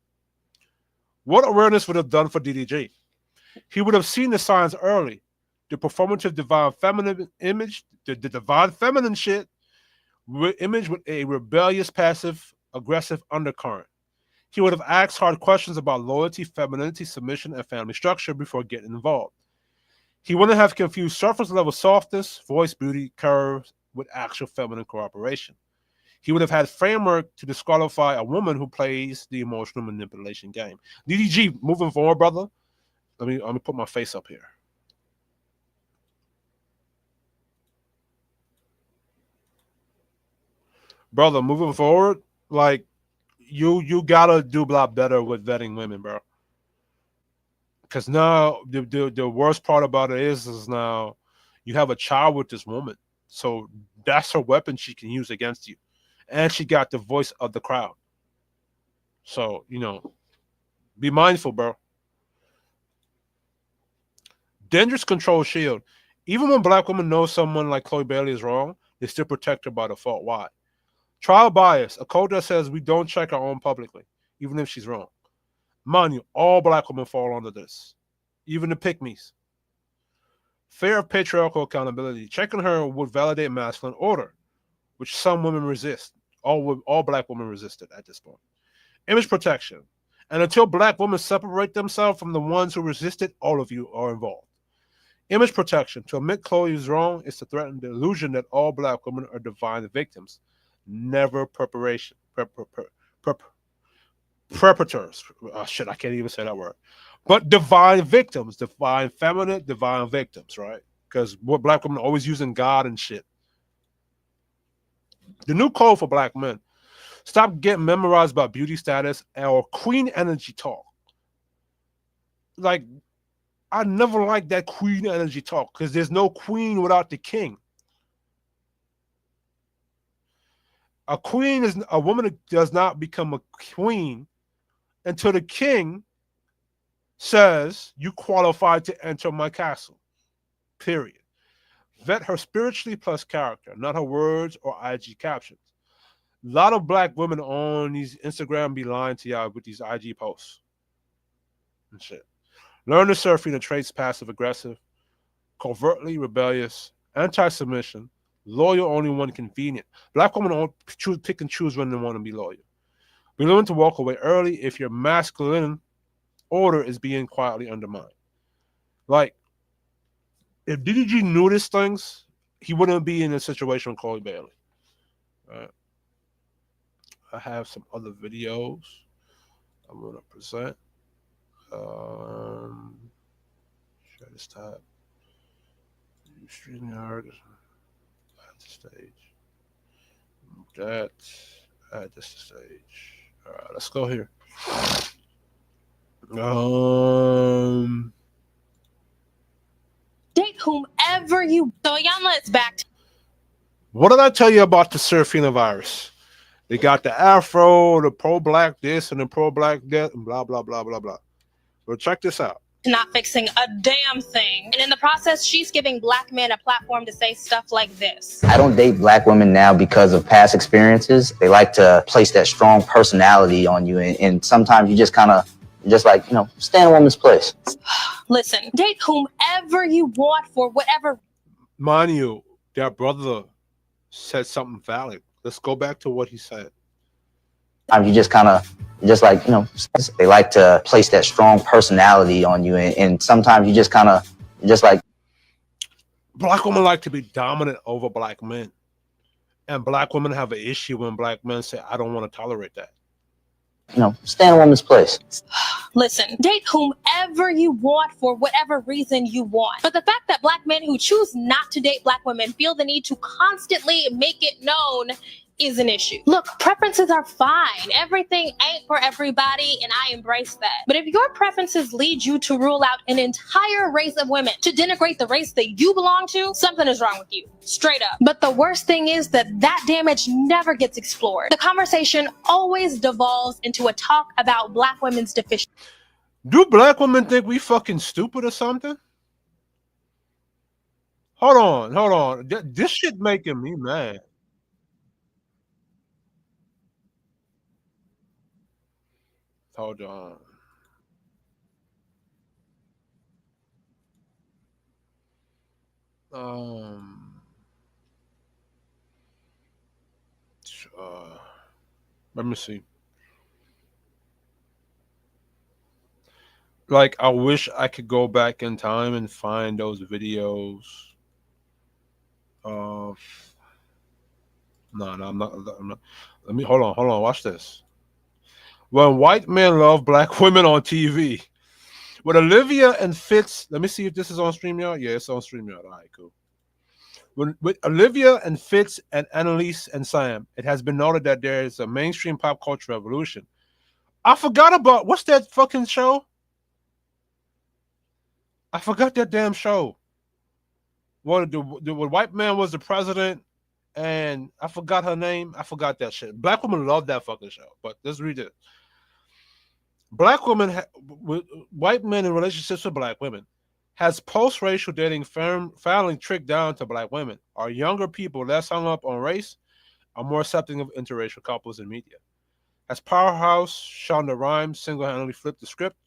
What awareness would have done for DDG? He would have seen the signs early. The performative divine feminine image, the divine feminine shit, image with a rebellious, passive, aggressive undercurrent. He would have asked hard questions about loyalty, femininity, submission, and family structure before getting involved. He wouldn't have confused surface level softness, voice beauty, curves with actual feminine cooperation. He would have had framework to disqualify a woman who plays the emotional manipulation game. DDG, moving forward, brother. Let me put my face up here. Brother, moving forward, like you gotta do a lot better with vetting women, bro. Because now the worst part about it is now you have a child with this woman, so that's her weapon she can use against you, and she got the voice of the crowd. So be mindful, bro. Dangerous control shield. Even when black women know someone like Chloe Bailey is wrong, they still protect her by default. Why? Trial bias, a code that says we don't check our own publicly, even if she's wrong. Mind you, all black women fall under this, even the pick-me's. Fear of patriarchal accountability. Checking her would validate masculine order, which some women resist. All black women resisted at this point. Image protection. And until black women separate themselves from the ones who resisted, all of you are involved. Image protection. To admit Chloe is wrong is to threaten the illusion that all black women are divine victims, never preparation. Preparators. Oh, shit, I can't even say that word. But divine victims, divine feminine, divine victims, right? Because what black women are always using God and shit. The new code for black men. Stop getting memorized about beauty status or queen energy talk. Like, I never liked that queen energy talk because there's no queen without the king. A queen is a woman that does not become a queen until the king says you qualify to enter my castle. Period. Vet her spiritually plus character, not her words or IG captions. A lot of black women on these Instagram be lying to y'all with these IG posts and shit. Learn the Serafina traits: passive aggressive, covertly rebellious, anti-submission, loyal only when convenient. Black women don't pick and choose when they want to be loyal. Be willing to walk away early if your masculine order is being quietly undermined. Like, if DDG knew these things, he wouldn't be in a situation with Chloe Bailey. Right? I have some other videos I'm gonna present. Share this tab. StreamYard. Add the stage. That. Add this to stage. All right, let's go here. Date whomever you. So y'all let's back. What did I tell you about the Serafina virus? They got the afro, the pro-black this, and the pro-black that, and blah, blah, blah, blah, blah. But check this out. Not fixing a damn thing. And in the process, she's giving black men a platform to say stuff like this. I don't date black women now because of past experiences. They like to place that strong personality on you. And sometimes you just kind of, like, stay in a woman's place. Listen, date whomever you want for whatever. Mind you, their brother said something valid. Let's go back to what he said. You just kind of, like, they like to place that strong personality on you. And sometimes you just kind of, like. Black women like to be dominant over black men. And black women have an issue when black men say, I don't want to tolerate that. Stay in a woman's place. Listen, date whomever you want for whatever reason you want. But the fact that black men who choose not to date black women feel the need to constantly make it known is an issue. Look, preferences are fine. Everything ain't for everybody, and I embrace that. But if your preferences lead you to rule out an entire race of women, to denigrate the race that you belong to, something is wrong with you. Straight up. But the worst thing is that damage never gets explored. The conversation always devolves into a talk about black women's deficiencies. Do black women think we fucking stupid or something? Hold on. This shit making me mad. Hold on. Let me see. Like, I wish I could go back in time and find those videos of. No, I'm not. Let me hold on. Watch this. When white men love black women on TV. With Olivia and Fitz, let me see if this is on StreamYard. Yeah, it's on StreamYard. All right, cool. With Olivia and Fitz and Annalise and Sam, it has been noted that there is a mainstream pop culture revolution. I forgot about, what's that fucking show? I forgot that damn show. What the white man was the president, and I forgot her name. I forgot that shit. Black women love that fucking show. But let's read it. Black women, white men in relationships with black women, has post-racial dating finally tricked down to black women? Are younger people less hung up on race, are more accepting of interracial couples in media? Has Powerhouse Shonda Rhimes single-handedly flipped the script,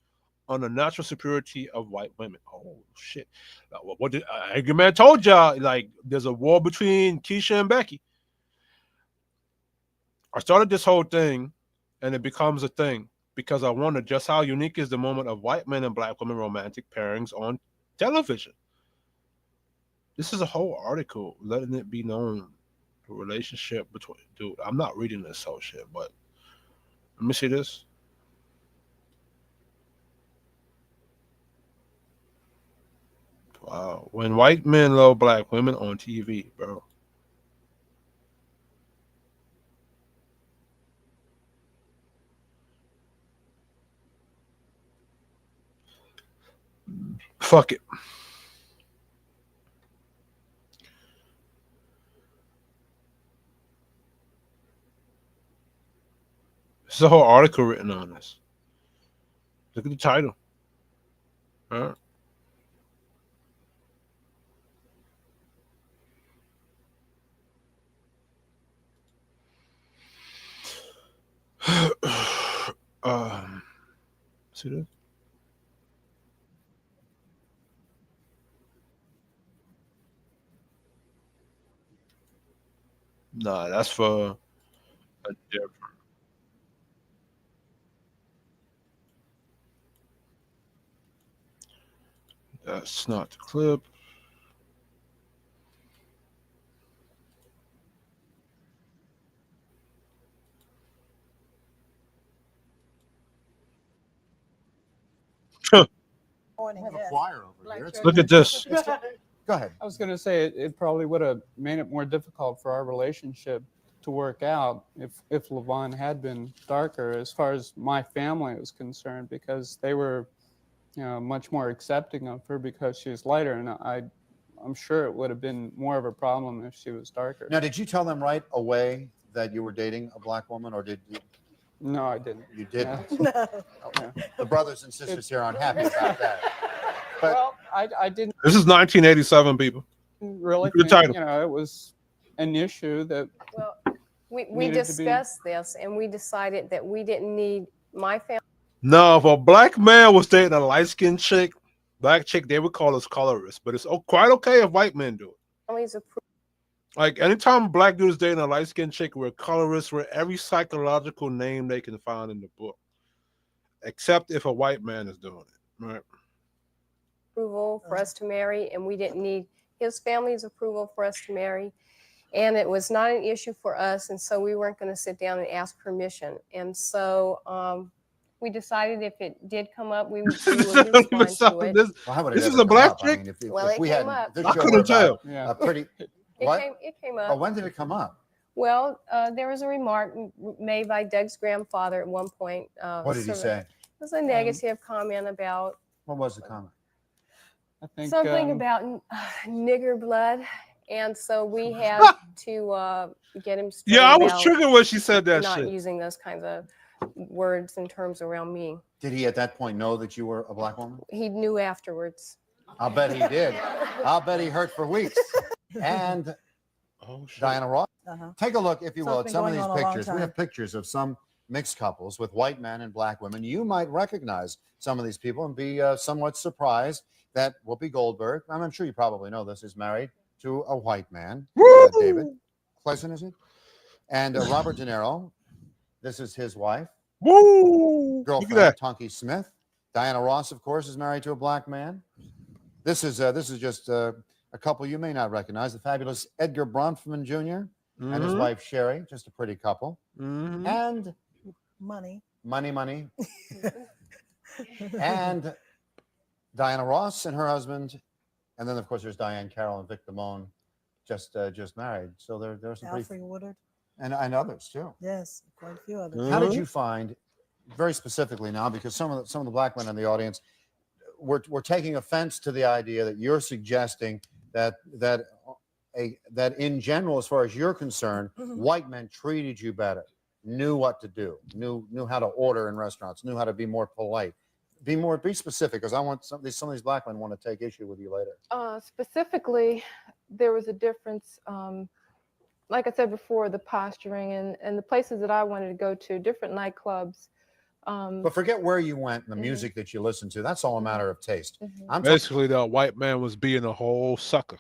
on the natural superiority of white women. Oh shit! What did Angry Man told y'all? Like, there's a war between Keisha and Becky. I started this whole thing, and it becomes a thing because I wonder just how unique is the moment of white men and black women romantic pairings on television. This is a whole article letting it be known the relationship between. Dude, I'm not reading this whole shit, but let me see this. Wow, when white men love black women on TV, bro. Fuck it. There's a whole article written on this. Look at the title. All right. See this? Nah, that's for a different. That's not the clip. Look at this. Go ahead. I was going to say it probably would have made it more difficult for our relationship to work out if Levon had been darker, as far as my family was concerned, because they were, much more accepting of her because she was lighter, and I'm sure it would have been more of a problem if she was darker. Now, did you tell them right away that you were dating a black woman, or did you? No, I didn't. You didn't. Yeah. The brothers and sisters here aren't happy about that. But Well, I didn't This is 1987, people. really Look at the think, title. it was an issue that Well, we needed to be- discussed this and we decided that we didn't need my Now, if a black man was dating a light skinned chick, black chick, they would call us colorist, but it's quite okay if white men do it. family's approval. Like, anytime a black dude is dating a light skinned chick, we're colorists, we're every psychological name they can find in the book, except if a white man is doing it. Right? Approval for us to marry, and we didn't need his family's approval for us to marry. And it was not an issue for us, and so we weren't going to sit down and ask permission. And so we decided if it did come up, we would respond to it. This, well, how would it This is ever a come black up? chick? I mean, Well, if it we came had up. this I show couldn't were about tell. Yeah. a pretty. What? It came up. Oh, when did it come up? Well, there was a remark made by Doug's grandfather at one point. What did he say? It was a negative comment about What was the comment? I think something about nigger blood, and so we had to get him straight Yeah, I was about triggered when she said that not shit. using those kinds of words and terms around me. Did he at that point know that you were a black woman? He knew afterwards. I'll bet he did. I'll bet he hurt for weeks. And Oh, shit. Diana Ross, take a look, if you So will, it's at been some of going these on a long pictures. We time. have pictures of some mixed couples with white men and black women. You might recognize some of these people and be somewhat surprised that Whoopi Goldberg, I'm sure you probably know this, is married to a white man, David Pleasant, is it? And Robert De Niro, this is his wife, Woo! Look at girlfriend, that. Tonky Smith. Diana Ross, of course, is married to a black man. This is just a couple you may not recognize, the fabulous Edgar Bronfman Jr. and his wife Sherry, just a pretty couple. Mhm. And Money. money, and Diana Ross and her husband, and then of course there's Diane Carroll and Vic Damone, just married. So there's some pretty, Alfred Woodard. and others too. Yes, quite a few others. How did you find, very specifically now, because some of the black men in the audience were taking offense to the idea that you're suggesting that in general, as far as you're concerned, white men treated you better, knew what to do, knew how to order in restaurants, knew how to be more polite. Be specific, because I want some of these black men want to take issue with you later. Specifically, there was a difference. Like I said before, the posturing and the places that I wanted to go to, different nightclubs, But forget where you went and the Mhm. music that you listened to. That's all a matter of taste. Mhm. I'm talking Basically, the white man was being a whole sucker.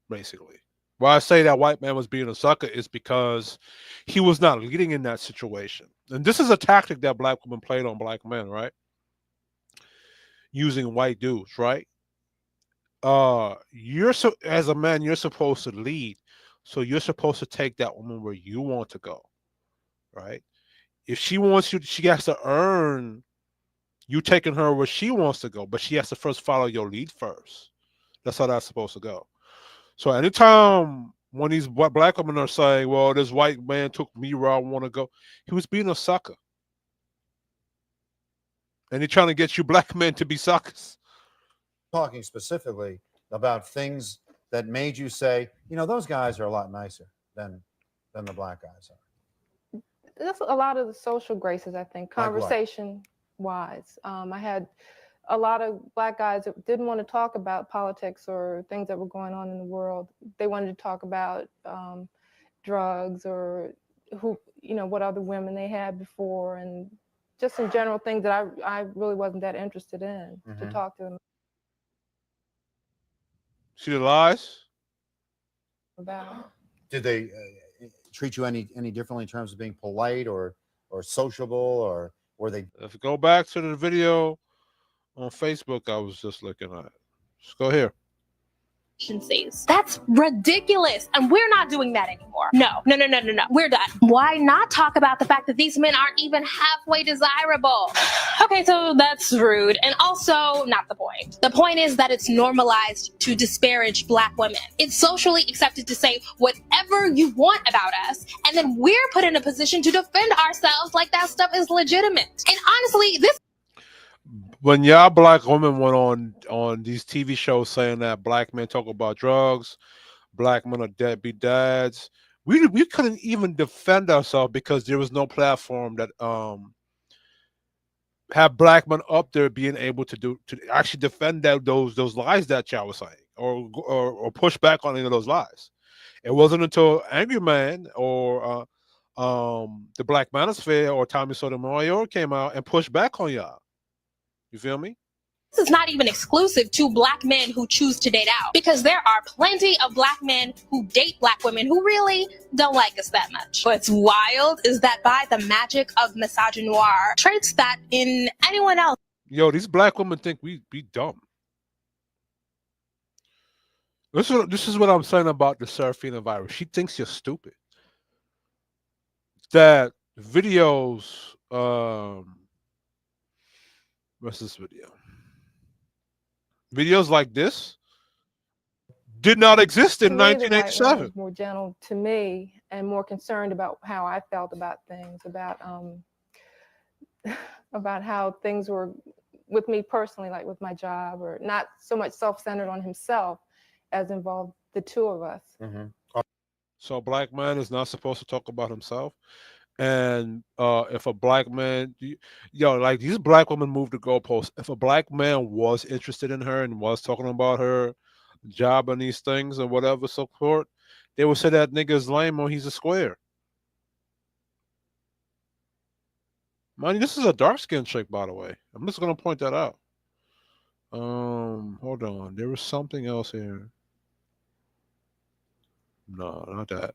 Basically, why I say that white man was being a sucker is because he was not leading in that situation, and this is a tactic that black women played on black men, right? Using white dudes, right? You're so as a man, you're supposed to lead, so you're supposed to take that woman where you want to go, right? If she wants you, she has to earn you taking her where she wants to go, but she has to first follow your lead first. That's how that's supposed to go. So anytime when these black women are saying, "Well, this white man took me where I want to go," he was being a sucker, and he's trying to get you black men to be suckers. talking specifically about things that made you say, you know, those guys are a lot nicer than the black guys are. That's a lot of the social graces, I think, Like what? conversation wise. I had a lot of black guys that didn't want to talk about politics or things that were going on in the world. They wanted to talk about drugs or who, you know, what other women they had before, and just in general things that I really wasn't that interested in to Mhm. talk to them See the lies? about. Did they treat you any differently in terms of being polite or sociable, or were they? If you go back to the video on Facebook, I was just looking at. Just go here. Agencies. That's ridiculous. And we're not doing that anymore. No. We're done. Why not talk about the fact that these men aren't even halfway desirable? Okay, so that's rude. And also not the point. The point is that it's normalized to disparage black women. It's socially accepted to say whatever you want about us, and then we're put in a position to defend ourselves like that stuff is legitimate. And honestly, this When y'all black women went on these TV shows saying that black men talk about drugs, black men are deadbeat dads, we couldn't even defend ourselves because there was no platform that have black men up there being able to actually defend that those lies that y'all was saying or push back on any of those lies. It wasn't until Angry Man or the Black Manosphere or Tommy Sotomayor came out and pushed back on y'all. You feel me? is not even exclusive to black men who choose to date out, because there are plenty of black men who date black women who really don't like us that much. What's wild is that by the magic of misogynoir, traits that in anyone else. Yo, these black women think we be dumb. This is what I'm saying about the Serafina virus. She thinks you're stupid. That videos, what's this video? Videos like this did not exist To in me, the white woman 1987. was more gentle to me and more concerned about how I felt about things, about about how things were with me personally, like with my job, or not so much self-centered on himself as involved the two of us. Mhm. So a black man is not supposed to talk about himself. And if a black man, yo, like these black women move the goalposts. If a black man was interested in her and was talking about her job and these things and whatever support, they would say that nigga is lame or he's a square. Mind you, this is a dark skinned chick, by the way. I'm just gonna point that out. Hold on. There was something else here. No, not that.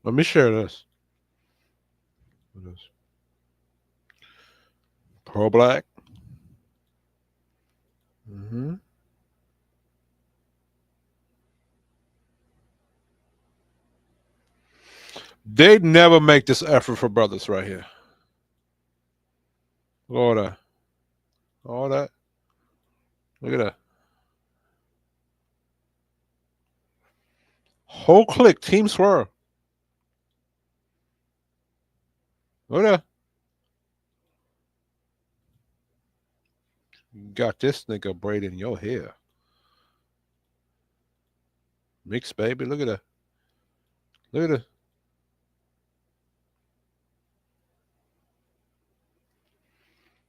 Let me share this. Pro black. Hmm. They never make this effort for brothers right here. All that. All that. Look at that. Whole click, Team Swerve. Look at that. You got this nigga braiding your hair. Mix, baby. Look at that. Look at that.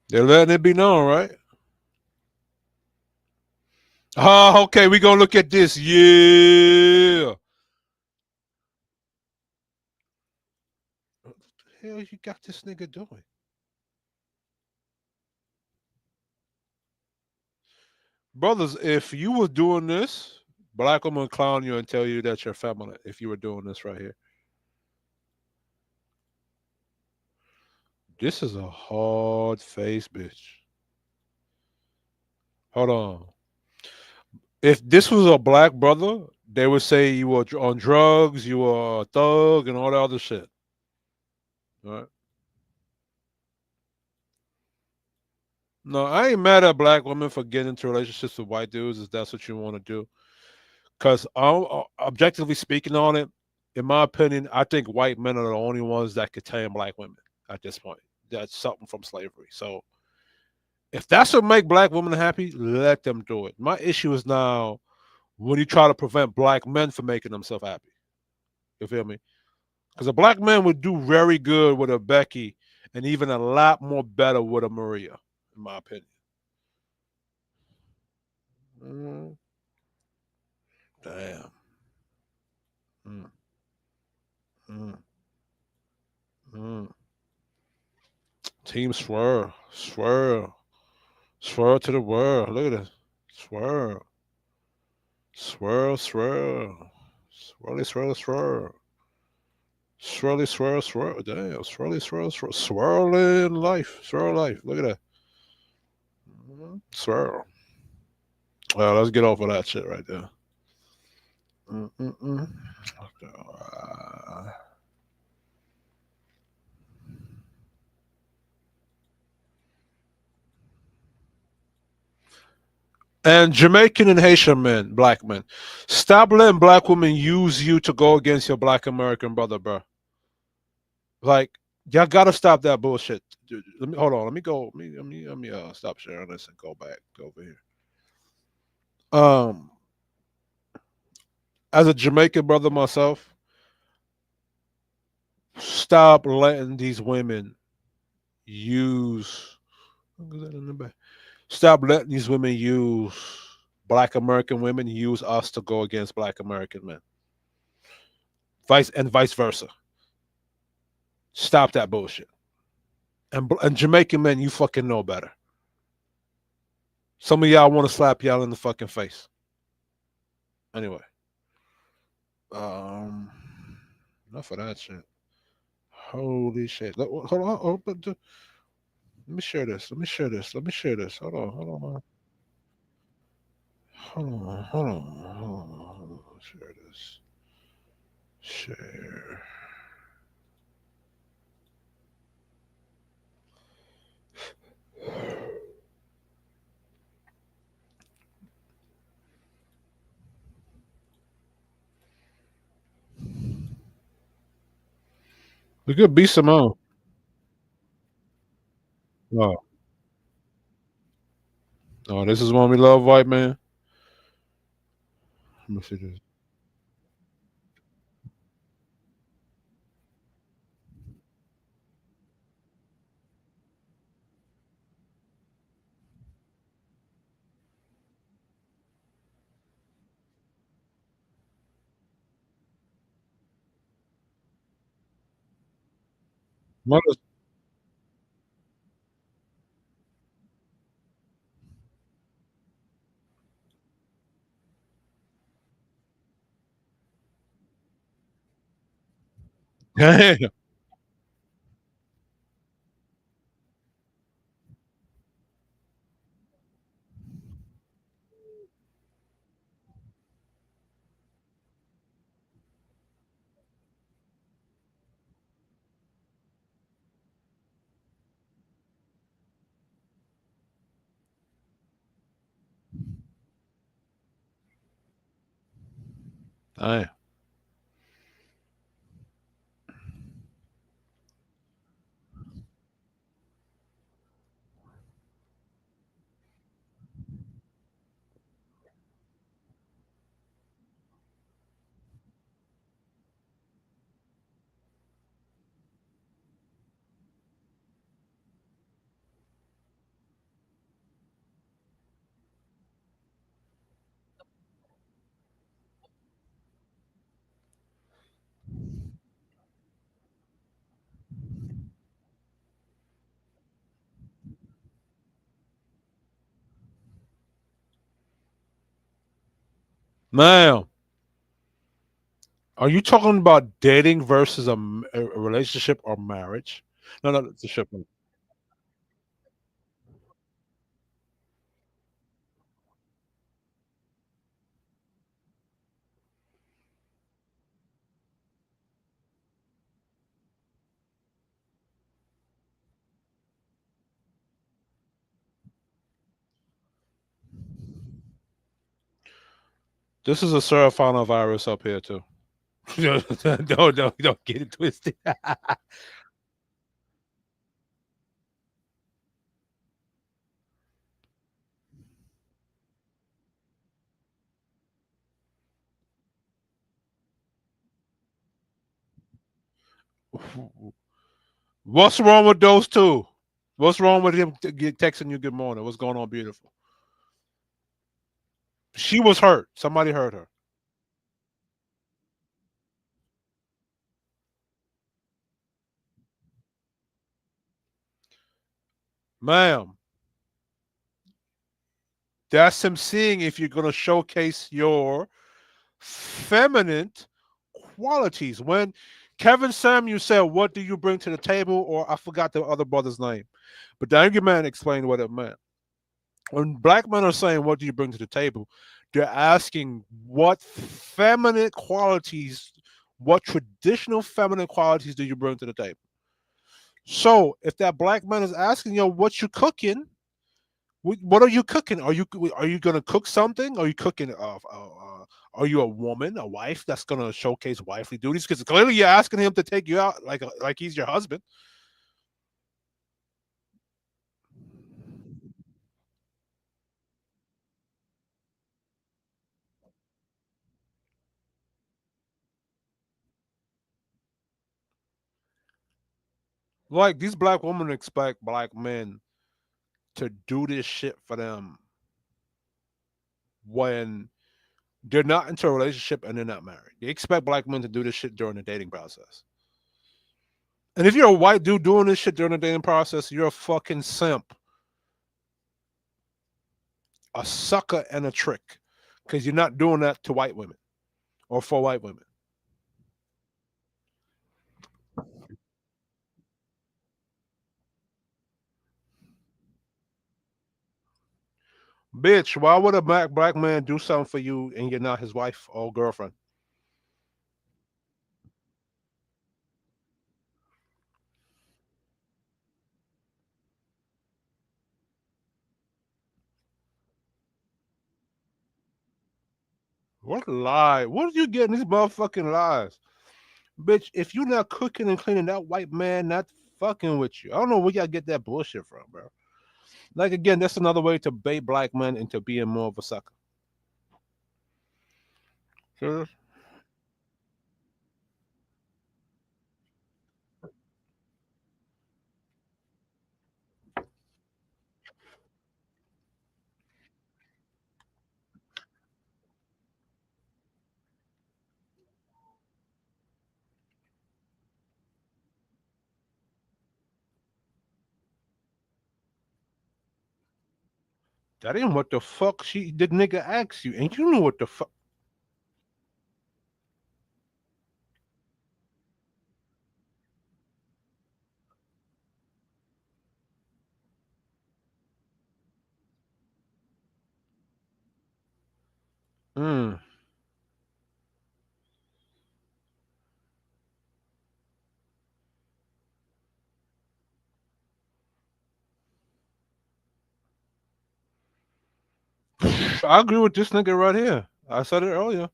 They're letting it be known, right? Oh, okay. We gonna look at this. Yeah. What the hell you got this nigga doing? Brothers, if you were doing this, black woman clown you and tell you that you're feminine if you were doing this right here. This is a hard face bitch. Hold on. If this was a black brother, they would say you were on drugs, you were a thug, and all that other shit. All right. No, I ain't mad at black women for getting into relationships with white dudes if that's what you want to do. Because objectively speaking on it, in my opinion, I think white men are the only ones that could tame black women at this point. That's something from slavery. So if that's what make black women happy, let them do it. My issue is now when you try to prevent black men from making themselves happy. You feel me? Because a black man would do very good with a Becky and even a lot more better with a Maria, in my opinion. Mm, damn. Mm, mm, mm. Team Swerve. Swerve. Swerve to the world. Look at this. Swerve. Swirl, swirl. Swirly, swirl, swirl. Swirly, swirl, swirl. Damn. Swirly, swirl, swirl. Swirling life. Swirl life. Look at that. Swirl. Well, let's get off of that shit right there. Mm-mm-mm. Uh, And Jamaican and Haitian men, black men, stop letting black women use you to go against your black American brother, bro. Like, y'all gotta stop that bullshit. Dude, let me hold on. Let me go. Let me stop sharing this and go back over here. Um, as a Jamaican brother myself, stop letting these women use. Stop letting these women use black American women use us to go against black American men. Vice versa. Stop that bullshit. And Jamaican men, you fucking know better. Some of y'all want to slap y'all in the fucking face. Anyway, um, enough of that shit. Holy shit! Hold on, let me share this. Let me share this. Let me share this. Hold on, hold on, hold on, hold on, hold on. Hold on. Share this. Share. We could be Simone. Oh, oh, this is when we love white man. Let me see this. Mother- Damn. Damn. Ma'am, are you talking about dating versus a relationship or marriage? No, no, it's a ship. This is a Serafina virus up here too. Don't get it twisted. What's wrong with those two? What's wrong with him texting you good morning? What's going on, beautiful? She was hurt. Somebody hurt her. Ma'am, that's him seeing if you're going to showcase your feminine qualities. When Kevin Samuel said, "What do you bring to the table?" or I forgot the other brother's name, but the angry man explained what it meant. When black men are saying, "What do you bring to the table?" they're asking what feminine qualities, what traditional feminine qualities do you bring to the table? So if that black man is asking, what you cooking? What are you cooking? Are you gonna cook something? Are you cooking? Are you a woman, a wife that's gonna showcase wifely duties? Because clearly you're asking him to take you out like he's your husband. Like these black women expect black men to do this shit for them when they're not into a relationship and they're not married. They expect black men to do this shit during the dating process. And if you're a white dude doing this shit during the dating process, you're a fucking simp, a sucker, and a trick. Because you're not doing that to white women or for white women. Bitch, why would a black man do something for you and you're not his wife or girlfriend? What lie? What are you getting these motherfucking lies? Bitch, if you're not cooking and cleaning, that white man not fucking with you. I don't know where y'all get that bullshit from, bro. Like again, that's another way to bait black men into being more of a sucker. So that ain't what the fuck she the nigga asked you, and you knew what the fuck. Mm. I agree with this nigga right here. I said it earlier.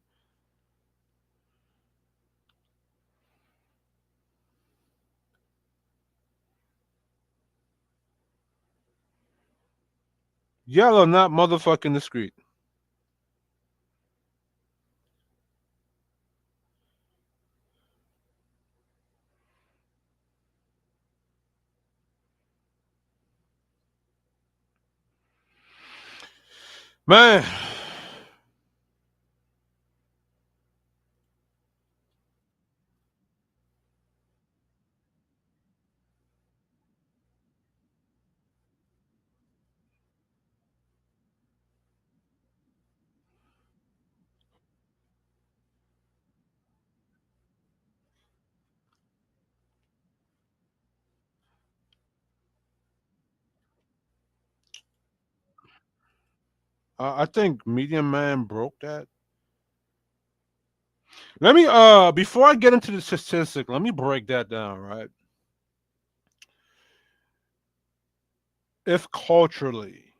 Y'all are not motherfucking discreet. Man, I think Medium Man broke that. Let me before I get into the statistic, let me break that down, right? If culturally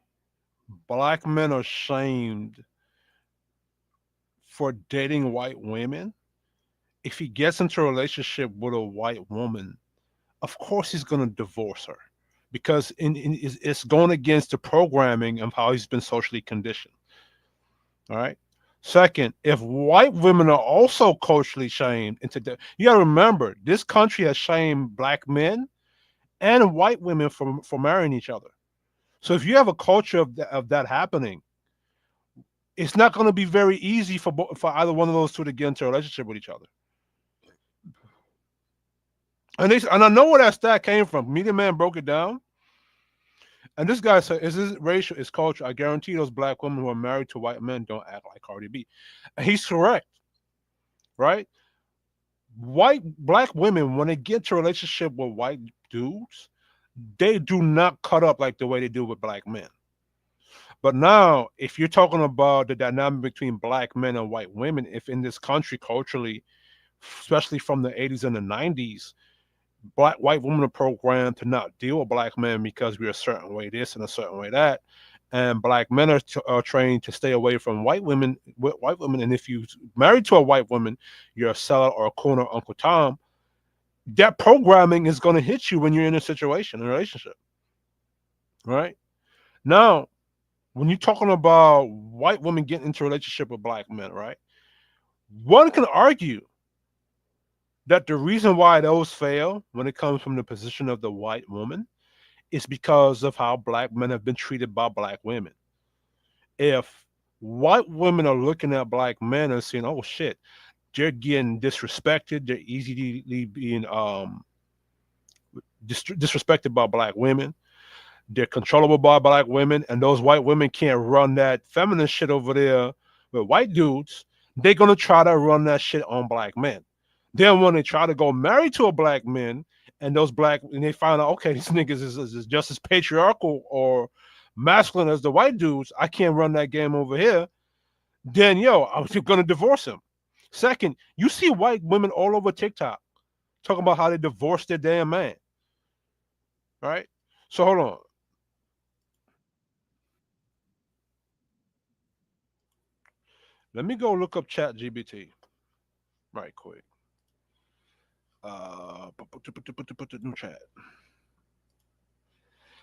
black men are shamed for dating white women, if he gets into a relationship with a white woman, of course he's going to divorce her because it's going against the programming of how he's been socially conditioned. All right. Second, if white women are also culturally shamed you got to remember this country has shamed black men and white women for marrying each other. So if you have a culture of that happening, it's not going to be very easy for either one of those two to get into a relationship with each other. And I know where that stat came from. Media Man broke it down. And this guy said, "Is this racial? Is culture? I guarantee those black women who are married to white men don't act like Cardi B." And he's correct, right? White black women, when they get to a relationship with white dudes, they do not cut up like the way they do with black men. But now, if you're talking about the dynamic between black men and white women, if in this country culturally, especially from the 80s and the 90s, white women are programmed to not deal with black men because we're a certain way this and a certain way that, and black men are trained to stay away from white women. And if you married to a white woman, you're a seller or a coon or Uncle Tom. That programming is going to hit you when you're in a situation, a relationship, right? Now, when you're talking about white women getting into a relationship with black men, right? One can argue that the reason why those fail when it comes from the position of the white woman is because of how black men have been treated by black women. If white women are looking at black men and saying, "Oh shit, they're getting disrespected. They're easily being disrespected by black women. They're controllable by black women, and those white women can't run that feminist shit over there with white dudes. They're gonna try to run that shit on black men. Then when they try to go married to a black man, and they find out, okay, these niggas is just as patriarchal or masculine as the white dudes. I can't run that game over here. Then I'm gonna divorce him. Second, you see white women all over TikTok talking about how they divorced their damn man. Right? So hold on. Let me go look up Chat GBT right quick. Put it in chat.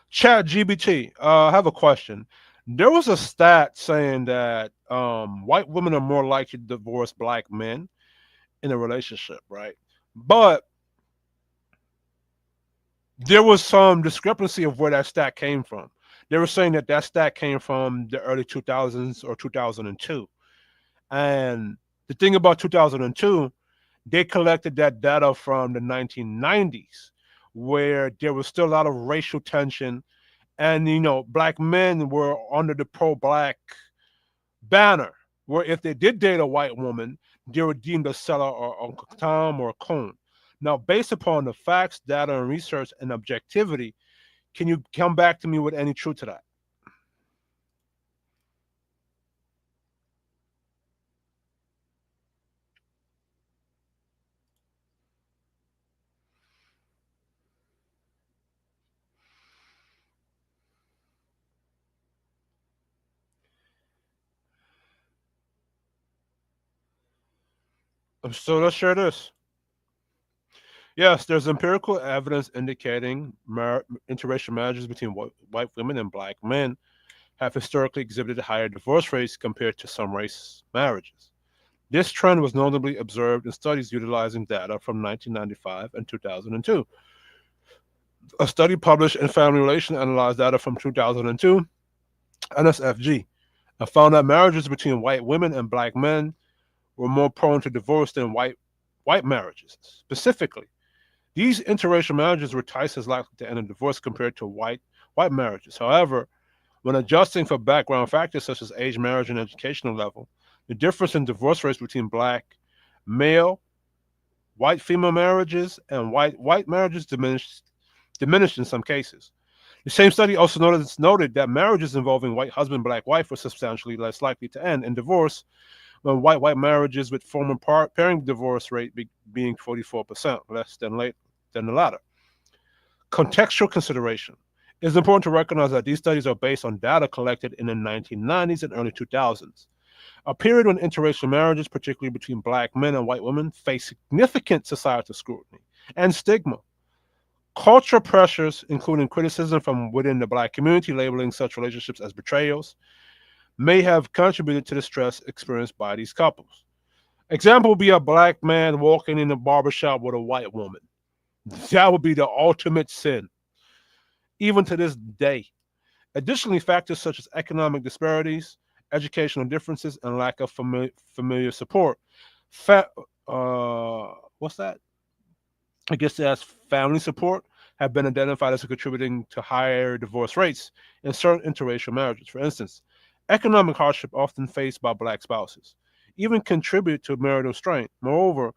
Chat GBT. I have a question. There was a stat saying that white women are more likely to divorce black men in a relationship, right? But there was some discrepancy of where that stat came from. They were saying that stat came from the early 2000s or 2002. And the thing about 2002, they collected that data from the 1990s, where there was still a lot of racial tension, and black men were under the pro-black banner, where if they did date a white woman, they were deemed a seller or Uncle Tom or a coon. Now, based upon the facts, data, and research and objectivity, can you come back to me with any truth to that? So let's share this. Yes, there's empirical evidence indicating interracial marriages between white women and black men have historically exhibited higher divorce rates compared to some race marriages. This trend was notably observed in studies utilizing data from 1995 and 2002. A study published in Family Relations analyzed data from 2002, NSFG, and found that marriages between white women and black men were more prone to divorce than white marriages. Specifically, these interracial marriages were twice as likely to end in divorce compared to white marriages. However, when adjusting for background factors such as age, marriage, and educational level, the difference in divorce rates between black male, white female marriages, and white marriages diminished in some cases. The same study also noted that marriages involving white husband, black wife were substantially less likely to end in divorce, when white marriages with former pairing divorce rate being 44% less than the latter. Contextual consideration. It is important to recognize that these studies are based on data collected in the 1990s and early 2000s, a period when interracial marriages, particularly between black men and white women, faced significant societal scrutiny and stigma. Cultural pressures, including criticism from within the black community labeling such relationships as betrayals, may have contributed to the stress experienced by these couples. Example would be a black man walking in a barbershop with a white woman. That would be the ultimate sin, even to this day. Additionally, factors such as economic disparities, educational differences, and lack of familiar support. Fa- what's that? I guess that's family support have been identified as contributing to higher divorce rates in certain interracial marriages. For instance, economic hardship often faced by black spouses even contribute to marital strain. Moreover,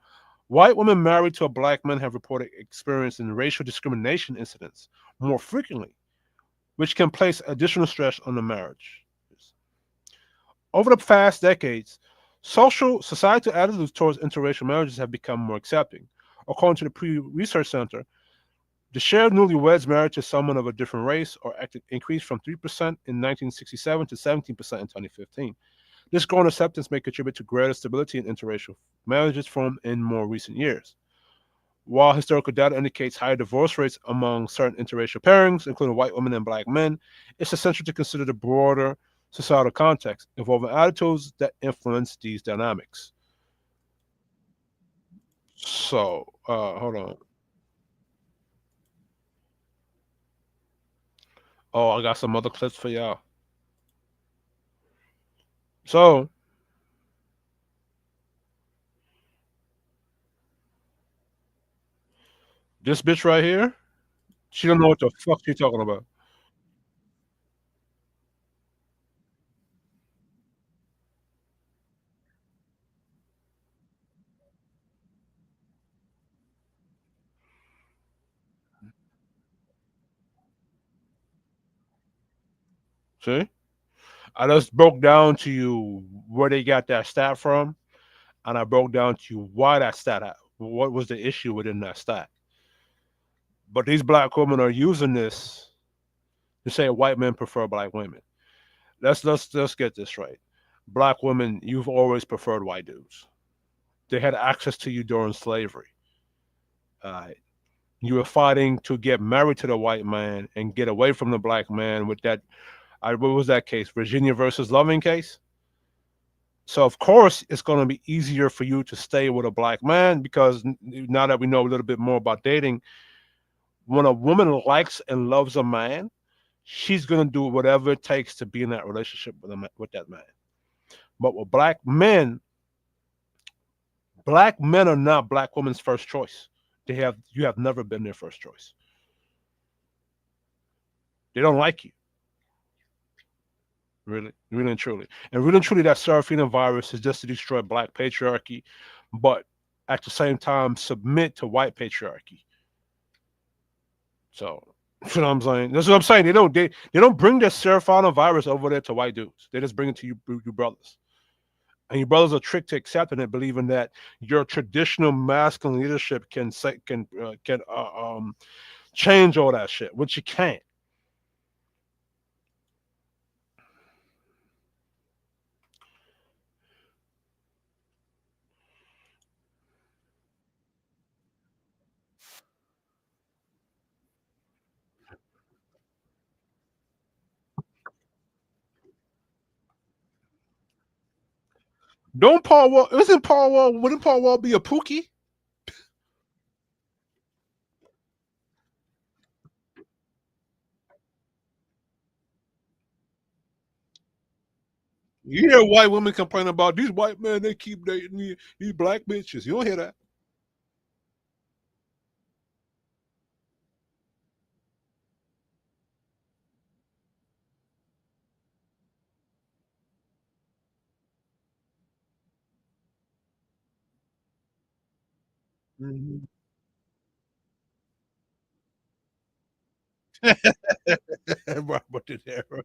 white women married to a black man have reported experiencing racial discrimination incidents more frequently, which can place additional stress on the marriage. Over the past decades, societal attitudes towards interracial marriages have become more accepting. According to the Pew Research Center, the share of newlyweds married to someone of a different race or ethnic increased from 3% in 1967 to 17% in 2015. This growing acceptance may contribute to greater stability in interracial marriages formed in more recent years. While historical data indicates higher divorce rates among certain interracial pairings, including white women and black men, it's essential to consider the broader societal context involving attitudes that influence these dynamics. So, hold on. Oh, I got some other clips for y'all. So, this bitch right here, she don't know what the fuck she talking about. See? I just broke down to you where they got that stat from, and I broke down to you why that what was the issue within that stat. But these black women are using this to say white men prefer black women. Let's get this right. Black women, you've always preferred white dudes. They had access to you during slavery. Uh, you were fighting to get married to the white man and get away from the black man with that. What was that case? Virginia versus Loving case. So of course it's going to be easier for you to stay with a black man because now that we know a little bit more about dating, when a woman likes and loves a man, she's going to do whatever it takes to be in that relationship with that man. But with black men are not black women's first choice. You have never been their first choice. They don't like you, really, really and truly. And really and truly, that Serafina virus is just to destroy black patriarchy, but at the same time submit to white patriarchy. So you know what I'm saying? That's what I'm saying. They don't bring their Serafina virus over there to white dudes. They just bring it to you brothers. And your brothers are tricked to accepting it, believing that your traditional masculine leadership can change all that shit, which you can't. Don't Paul Wall? Isn't Paul Wall? Wouldn't Paul Wall be a Pookie? You hear white women complain about these white men? They keep dating these black bitches. You don't hear that. Mhm. Robert De Niro.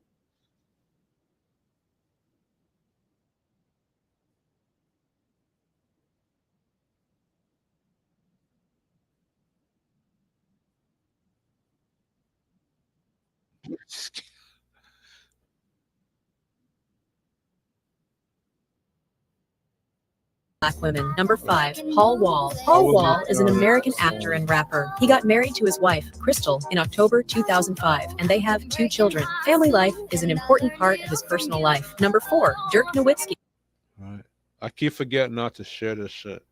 Black women. Number 5, Paul Wall. I Paul was Wall is an like, American actor and rapper. He got married to his wife, Crystal, in October 2005, and they have 2 children. Family life is an important part of his personal life. Number 4, Dirk Nowitzki. right. I keep forgetting not to share this shit.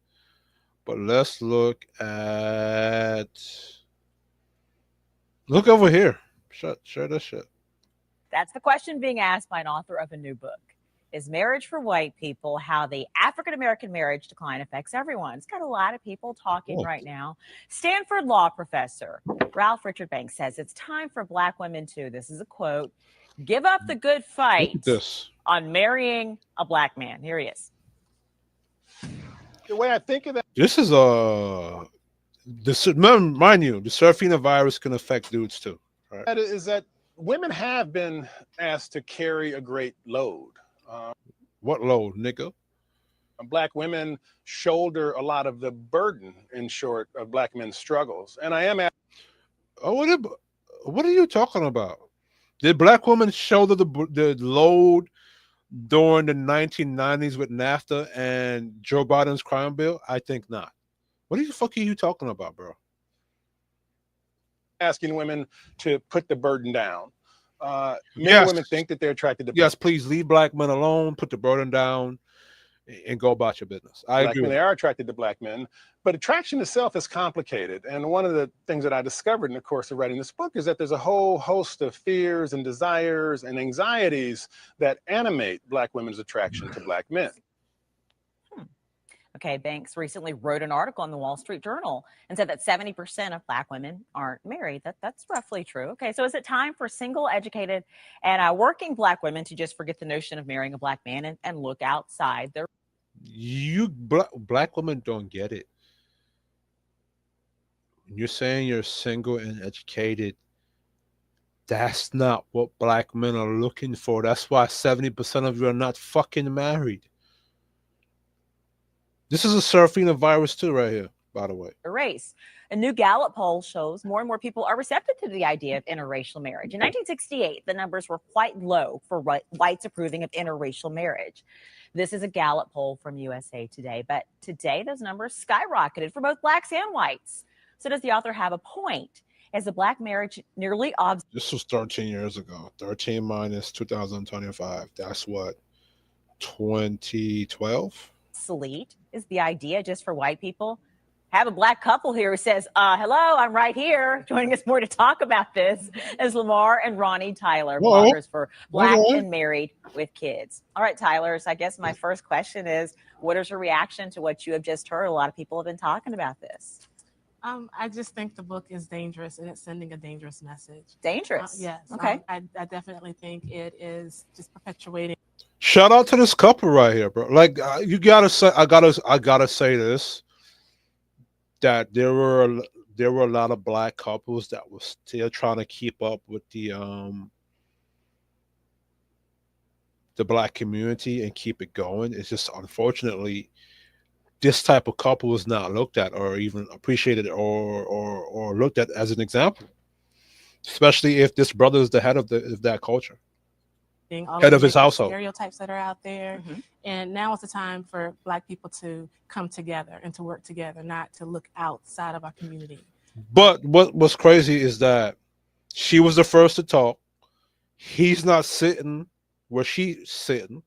But let's look at. Look over here. Share this shit. That's the question being asked by an author of a new book. Is marriage for white people how the African-American marriage decline affects everyone? It's got a lot of people talking right now. Stanford law professor Ralph Richard Banks says it's time for Black women to, this is a quote, give up the good fight on marrying a Black man. Here he is. The way I think of that, This is mind you, the Serafina virus can affect dudes too. Right? that is that women have been asked to carry a great load. What load, nigga? Black women shoulder a lot of the burden, in short, of Black men's struggles. And I am asking, what are you talking about? Did Black women shoulder the load during the 1990s with NAFTA and Joe Biden's crime bill? I think not. What the fuck are you talking about, bro? asking women to put the burden down. Many Yes. women think that they're attracted to Yes, please leave Black men alone, put the burden down, and go about your business. I Black agree. men. They are attracted to Black men, but attraction itself is complicated. And one of the things that I discovered in the course of writing this book is that there's a whole host of fears and desires and anxieties that animate Black women's attraction to Black men. Okay, Banks recently wrote an article in the Wall Street Journal and said that 70% of Black women aren't married. That's roughly true. Okay, so is it time for single, educated, and working Black women to just forget the notion of marrying a Black man and look outside their... Black women don't get it. When you're saying you're single and educated, that's not what Black men are looking for. That's why 70% of you are not fucking married. This is a Serafina virus too, right here, by the way. Race. A new Gallup poll shows more and more people are receptive to the idea of interracial marriage. In 1968, the numbers were quite low for whites approving of interracial marriage. This is a Gallup poll from USA Today, but today those numbers skyrocketed for both Blacks and whites. So does the author have a point? Is the Black marriage nearly obsolete? This was 13 years ago. 13 minus 2025. That's what, 2012? Is the idea just for white people? Have a Black couple here who says, hello, I'm right here. Joining us more to talk about this is Lamar and Ronnie Tyler, bloggers for Black and Married with Kids. All right, Tyler, so I guess my first question is, what is your reaction to what you have just heard? A lot of people have been talking about this. I just think the book is dangerous and it's sending a dangerous message. Dangerous? Yes. Okay. I definitely think it is just perpetuating. Shout out to this couple right here, bro. Like you gotta say, I gotta say this, that there were a lot of Black couples that were still trying to keep up with the Black community and keep it going. It's just unfortunately this type of couple is not looked at or even appreciated or looked at as an example, especially if this brother is the head of that culture, head of his household. Stereotypes that are out there, and now is the time for Black people to come together and to work together, not to look outside of our community. But what's crazy is that she was the first to talk. He's not sitting where she's sitting.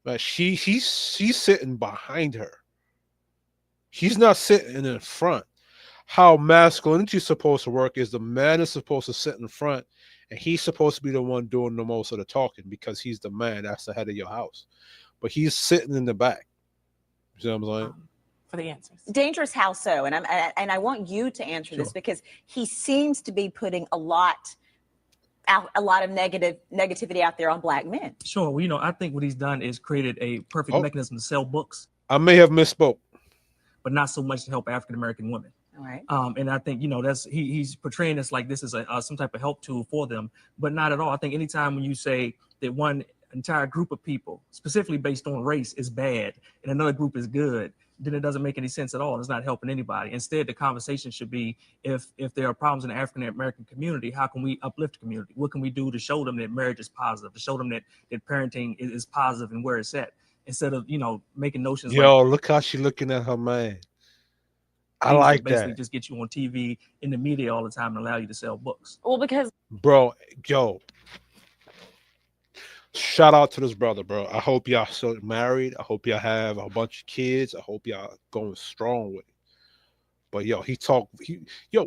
Like he's sitting behind her. He's not sitting in front. How masculinity is supposed to work is the man is supposed to sit in front, and he's supposed to be the one doing the most of the talking because he's the man. That's the head of your house. But he's sitting in the back. You see what I'm saying? For the answers. Dangerous, how so? And I want you to answer this because he seems to be putting a lot of negativity out there on Black men. Sure. Well, I think what he's done is created a perfect mechanism to sell books. I may have misspoke. But not so much to help African-American women. All right. And I think, that's he's portraying this like this is some type of help tool for them, but not at all. I think anytime when you say that one entire group of people, specifically based on race, is bad and another group is good, then it doesn't make any sense at all. It's not helping anybody. Instead, the conversation should be, if there are problems in the African American community, how can we uplift the community? What can we do to show them that marriage is positive, to show them that parenting is positive and where it's at, instead of making notions Yo, like look how she looking at her man. I things like that basically that, just get you on TV in the media all the time and allow you to sell books. Well, because bro. Yo, shout out to this brother, bro. I hope y'all still married. I hope y'all have a bunch of kids. I hope y'all going strong with it. But yo,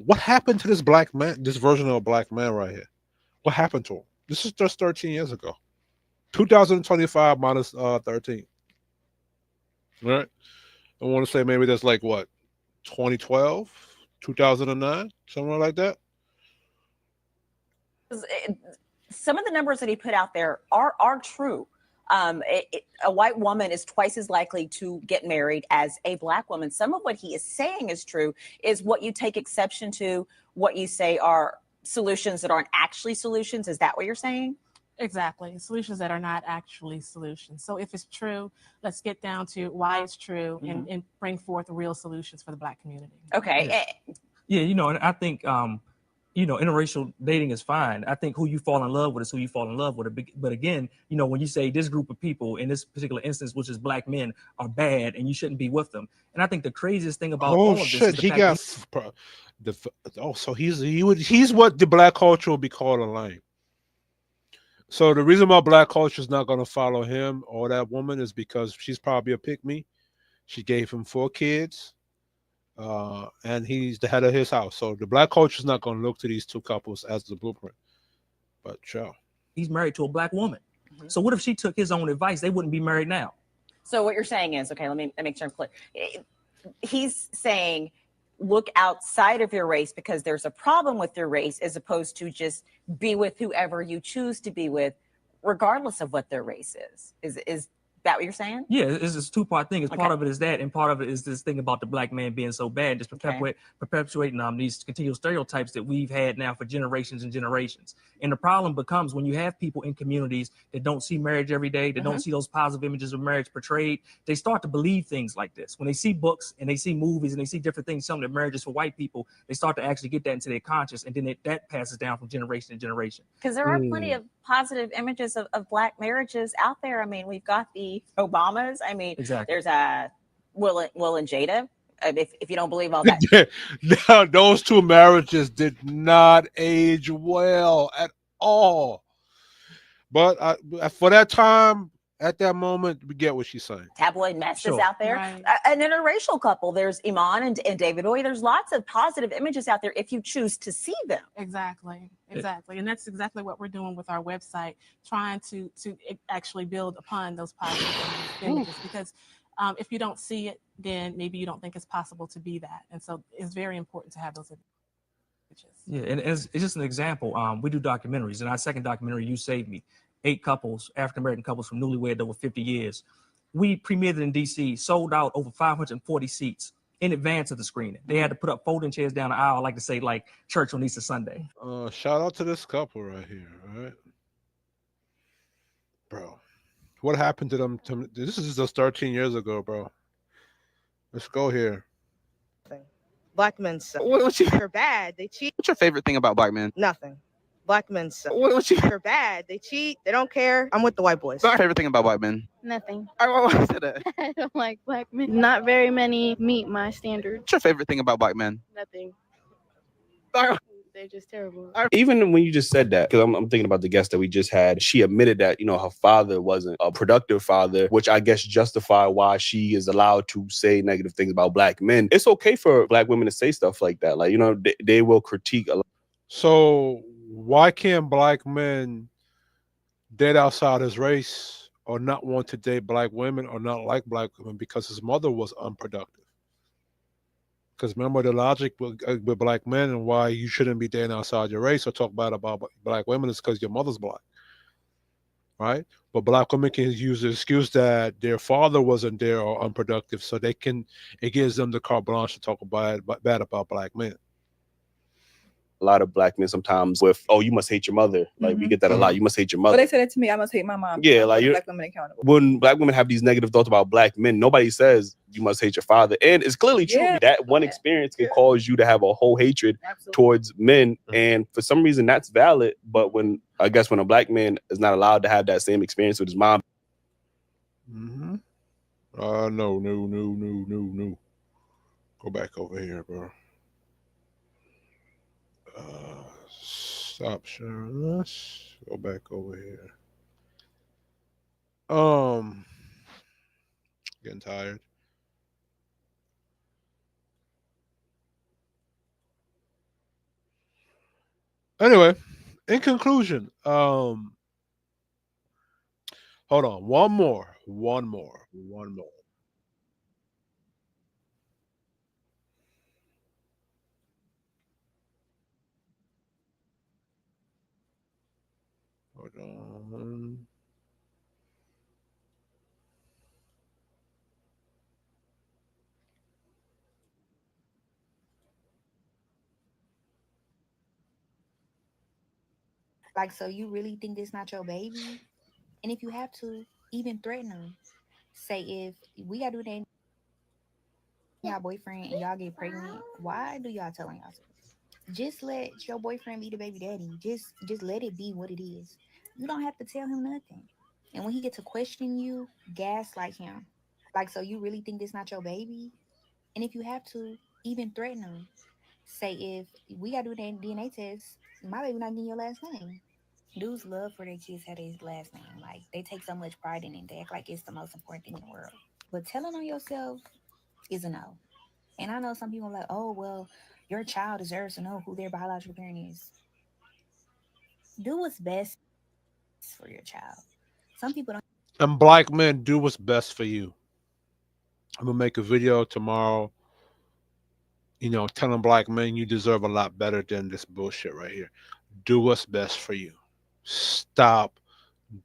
what happened to this black man, this version of a black man right here? What happened to him? This is just 13 years ago. 2025 minus 13. Right? I want to say maybe that's like what? 2012, 2009, somewhere like that. Some of the numbers that he put out there are true. A white woman is twice as likely to get married as a black woman. Some of what he is saying is true, is what you take exception to, what you say are solutions that aren't actually solutions. Is that what you're saying? Exactly. Solutions that are not actually solutions. So if it's true, let's get down to why it's true and bring forth real solutions for the Black community. Okay. Yeah, and I think interracial dating is fine. I think who you fall in love with is who you fall in love with. But again, when you say this group of people in this particular instance, which is black men, are bad and you shouldn't be with them. And I think the craziest thing about all of this is the he fact got so he's what the black culture would be called a lame. So the reason why black culture is not going to follow him or that woman is because she's probably a pick-me. She gave him 4 kids. And he's the head of his house. So the black culture is not going to look to these two couples as the blueprint. But he's married to a black woman. So what if she took his own advice? They wouldn't be married now. So what you're saying is, okay, let me make sure I'm clear. He's saying, look outside of your race because there's a problem with your race, as opposed to just be with whoever you choose to be with, regardless of what their race is. Is that what you're saying? Yeah, it's this 2-part thing. Part of it is that, and part of it is this thing about the black man being so bad, just perpetuating these continual stereotypes that we've had now for generations and generations. And the problem becomes when you have people in communities that don't see marriage every day, that don't see those positive images of marriage portrayed, they start to believe things like this. When they see books and they see movies and they see different things, something that marriage is for white people, they start to actually get that into their conscious, and then that passes down from generation to generation. Because there are plenty of positive images of black marriages out there. I mean, we've got the Obamas. I mean, there's Will and Jada. If you don't believe all that, no, those 2 marriages did not age well at all. But for that time, at that moment, we get what she's saying. Tabloid mess is out there. Right. An interracial couple. There's Iman and David Oye. There's lots of positive images out there if you choose to see them. Exactly. And that's exactly what we're doing with our website, trying to actually build upon those positive images. Because if you don't see it, then maybe you don't think it's possible to be that. And so it's very important to have those images. Yeah, and it's just an example. We do documentaries. In our second documentary, You Saved Me, 8 couples, African-American couples from newlywed over 50 years. We premiered it in DC, sold out over 540 seats in advance of the screening. They had to put up folding chairs down the aisle, I like to say, like church on Easter Sunday. Shout out to this couple right here, right? Bro, what happened to them? This is just 13 years ago, bro. Let's go here. Black men suck. They're bad. They cheat. What's your favorite thing about black men? Nothing. Black men suck. They're bad. They cheat. They don't care. I'm with the white boys. What's your favorite thing about black men? Nothing. Why say that? I don't like black men. Not very many meet my standards. What's your favorite thing about black men? Nothing. They're just terrible. Even when you just said that, because I'm thinking about the guest that we just had, she admitted that, her father wasn't a productive father, which I guess justify why she is allowed to say negative things about black men. It's okay for black women to say stuff like that. Like, they will critique a lot. So why can't black men date outside his race or not want to date black women or not like black women because his mother was unproductive? Because remember the logic with black men and why you shouldn't be dating outside your race or talk bad about black women is because your mother's black. right? But black women can use the excuse that their father wasn't there or unproductive, so it gives them the carte blanche to talk bad about black men. A lot of black men sometimes with, oh, you must hate your mother. Like we get that a lot. You must hate your Well, mother. they said it to me. I must hate my mom. Yeah, I'm like holding black women accountable. when black women have these negative thoughts about black men, nobody says you must hate your father. And it's clearly true. Yeah. That one experience can cause you to have a whole hatred towards men. And for some reason that's valid. But when a black man is not allowed to have that same experience with his mom. Mm-hmm. No. Go back over here, bro. Stop sharing this. Go back over here. Getting tired. Anyway, in conclusion, hold on. One more. Hold on. Like, so you really think this not your baby? And if you have to, even threaten them. Say if we gotta do that, y'all boyfriend and y'all get pregnant, why do y'all telling y'all this? Just let your boyfriend be the baby daddy. Just let it be what it is. You don't have to tell him nothing. And when he get to question you, gaslight him. Like, so you really think this not your baby? And if you have to, even threaten him. Say if we gotta do that DNA test, my baby not getting your last name. Dudes love for their kids have their last name. Like they take so much pride in it. They act like it's the most important thing in the world. But telling on yourself is a no. And I know some people are like, oh well, your child deserves to know who their biological parent is. Do what's best for your child. Some people don't. And black men, do what's best for you. I'm gonna make a video tomorrow. Telling black men you deserve a lot better than this bullshit right here. Do what's best for you. Stop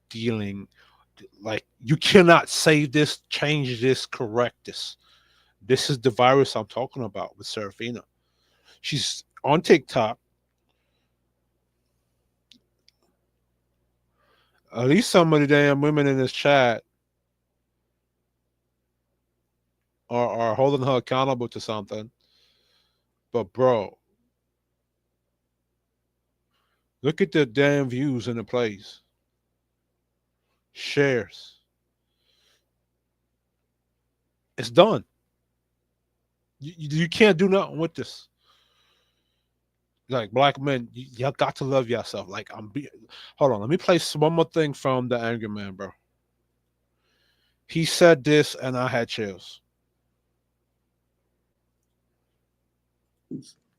dealing like you cannot save this, change this, correct this. This is the virus I'm talking about with Serafina. She's on TikTok. At least some of the damn women in this chat are holding her accountable to something. But bro, look at the damn views in the place. Shares. It's done. You can't do nothing with this. Like black men, y'all got to love yourself. Like hold on, let me play one more thing from the Angry Man, bro. He said this, and I had chills.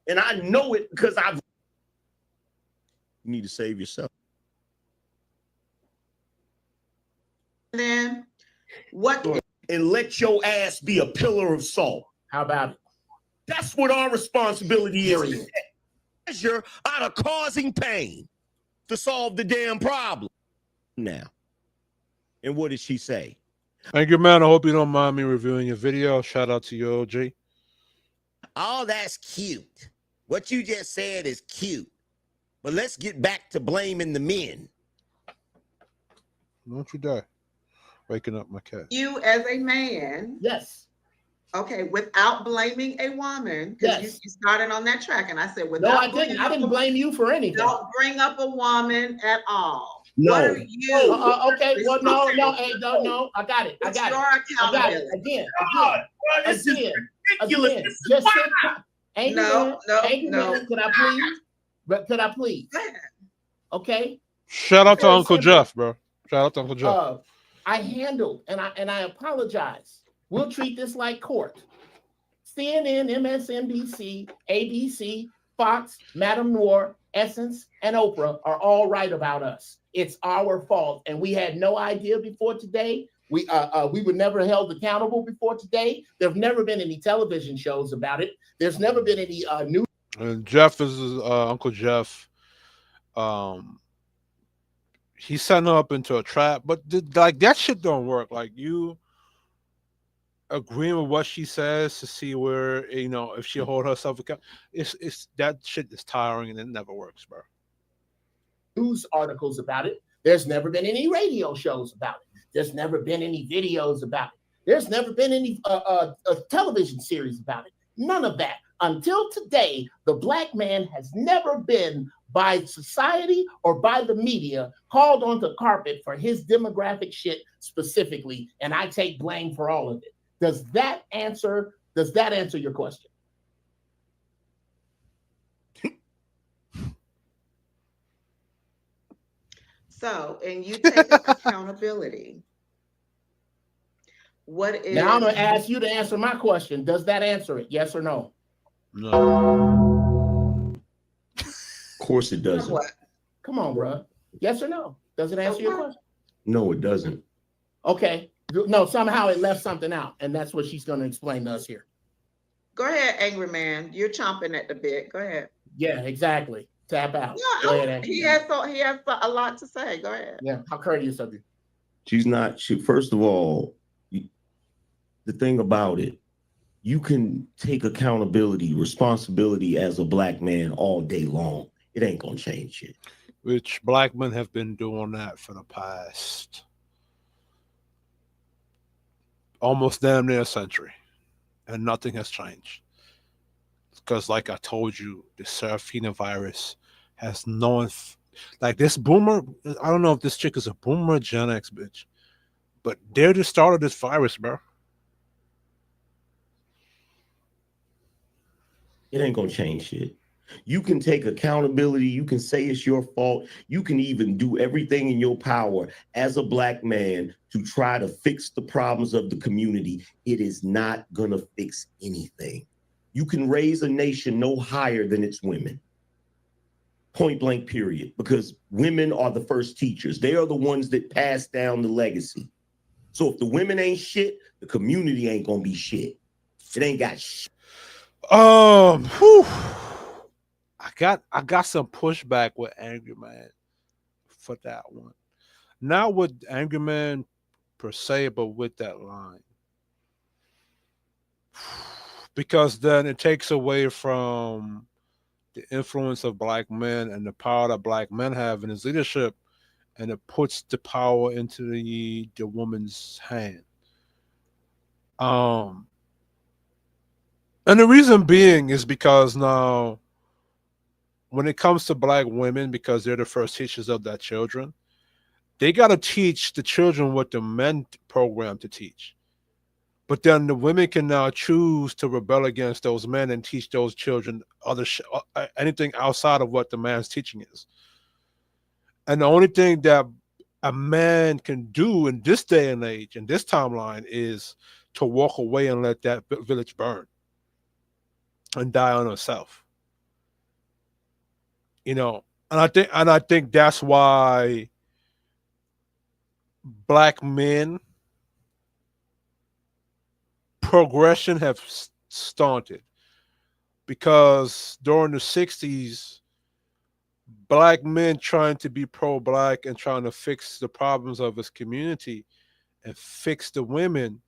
And I know it because I've. You need to save yourself. Then what? And let your ass be a pillar of salt. How about it? That's what our responsibility is. Measure out of causing pain to solve the damn problem. Now, and what did she say? Angry Man, I hope you don't mind me reviewing your video. Shout out to you, OG. Oh, that's cute. What you just said is cute. But let's get back to blaming the men. Don't you die. Waking up my cat. You as a man. Yes. Okay, without blaming a woman, because Yes. you started on that track, and I said, No, I didn't. I didn't blame you for anything. Don't bring up a woman at all. No. What are you? Okay. Well, no. No. I got it. It's your accountability. Again. This is ridiculous. Again. Just sit. No. Could I please? But could I please? Okay. Shout out to Very Uncle simple. Jeff, bro. Shout out to Uncle Jeff. I handled and I apologize. We'll treat this like court. CNN, MSNBC, ABC, Fox, Madame Noir, Essence, and Oprah are all right about us. It's our fault, and we had no idea before today. We were never held accountable before today. There've never been any television shows about it. There's never been any news. And Jeff is Uncle Jeff. He's setting her up into a trap, but like that shit don't work. Like you agreeing with what she says to see where if she hold herself accountable. It's that shit is tiring and it never works, bro. News articles about it. There's never been any radio shows about it. There's never been any videos about it. There's never been any television series about it. None of that. Until today, the black man has never been, by society or by the media, called onto carpet for his demographic shit specifically, and I take blame for all of it. Does that answer your question? So, and you take accountability. What is Now I'm going to ask you to answer my question. Does that answer it? Yes or no? No. Of course it doesn't. What? Come on, bro. Yes or no? Does it answer your question? No, it doesn't. Okay. No, somehow it left something out, and that's what she's going to explain to us here. Go ahead, angry man. You're chomping at the bit. Go ahead. Yeah, exactly. Tap out. No, Go ahead, he has a lot to say. Go ahead. Yeah, how courteous of you. She's not. First of all, the thing about it, you can take accountability, responsibility as a black man all day long. It ain't gonna change it. Which black men have been doing that for the past almost damn near a century, and nothing has changed. Because, like I told you, the Serafina virus has like this boomer. I don't know if this chick is a boomer Gen X bitch, but they're the start of this virus, bro. It ain't gonna change shit. You can take accountability. You can say it's your fault. You can even do everything in your power as a black man to try to fix the problems of the community. It is not gonna fix anything. You can raise a nation no higher than its women. Point blank, period. Because women are the first teachers. They are the ones that pass down the legacy. So if the women ain't shit, the community ain't gonna be shit. It ain't got shit. Whew. I got some pushback with Angry Man for that one. Not with Angry Man per se, but with that line. Because then it takes away from the influence of black men and the power that black men have in his leadership, and it puts the power into the woman's hand. And the reason being is because now, when it comes to black women, because they're the first teachers of their children, they got to teach the children what the men program to teach. But then the women can now choose to rebel against those men and teach those children anything outside of what the man's teaching is. And the only thing that a man can do in this day and age, in this timeline, is to walk away and let that village burn and die on herself. And I think that's why black men progression have stunted, because during the 60s, black men trying to be pro-black and trying to fix the problems of his community and fix the women,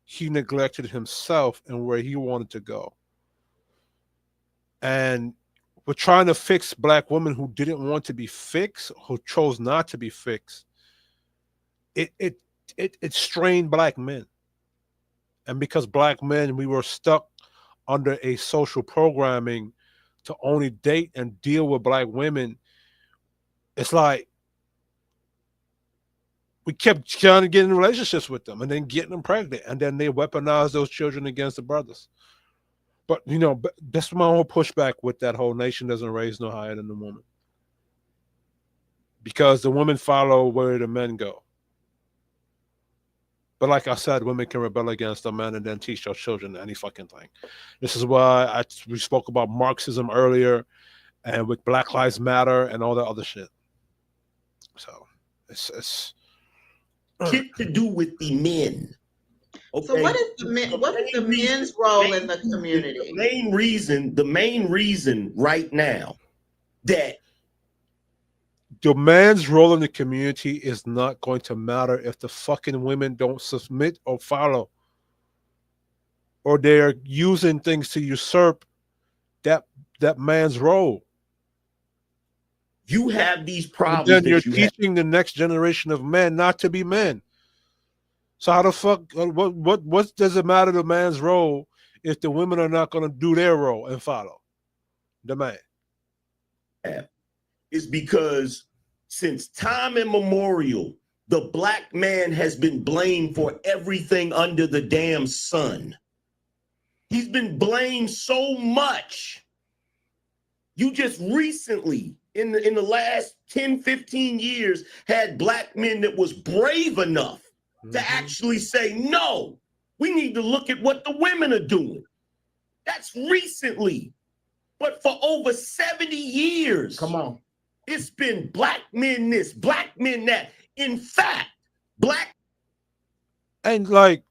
he neglected himself and where he wanted to go. And we're trying to fix black women who didn't want to be fixed, who chose not to be fixed. It strained black men. And because black men, we were stuck under a social programming to only date and deal with black women, it's like we kept trying to get in relationships with them and then getting them pregnant, and then they weaponized those children against the brothers. But that's my whole pushback with that whole nation doesn't raise no higher than the woman, because the women follow where the men go. But like I said, women can rebel against the men and then teach their children any fucking thing. This is why we spoke about Marxism earlier, and with Black Lives Matter and all that other shit. So it's shit to do with the men. Okay. So what is the men's role in the community? The main reason right now that The man's role in the community is not going to matter if the fucking women don't submit or follow, or they're using things to usurp that man's role. You have these And problems then you're that you have. teaching the next generation of men not to be men. So how the fuck? What does it matter the man's role if the women are not going to do their role and follow the man? Is because since time immemorial, the black man has been blamed for everything under the damn sun. He's been blamed so much. You just recently, in the last 10, 15 years, had black men that was brave enough to actually say, no, we need to look at what the women are doing. That's recently. But for over 70 years, come on, it's been black men this, black men that. In fact, black. And like,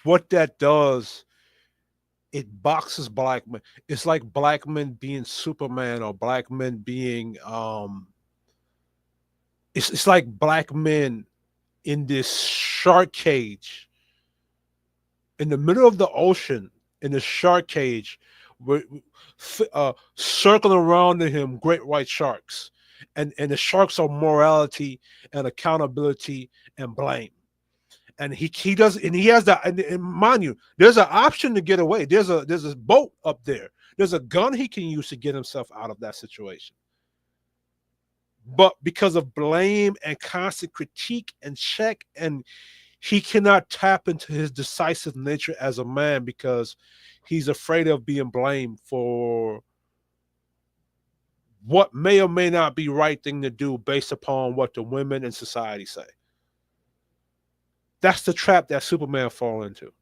what that does, it boxes black men. It's like black men being Superman, or black men being it's like black men in this shark cage in the middle of the ocean, in the shark cage, where circling around him great white sharks, and the sharks are morality and accountability and blame. And he does, and he has that. And mind you, there's an option to get away. There's a boat up there. There's a gun he can use to get himself out of that situation. But because of blame and constant critique and check, and he cannot tap into his decisive nature as a man because he's afraid of being blamed for what may or may not be right thing to do based upon what the women in society say. That's the trap that Superman fall into.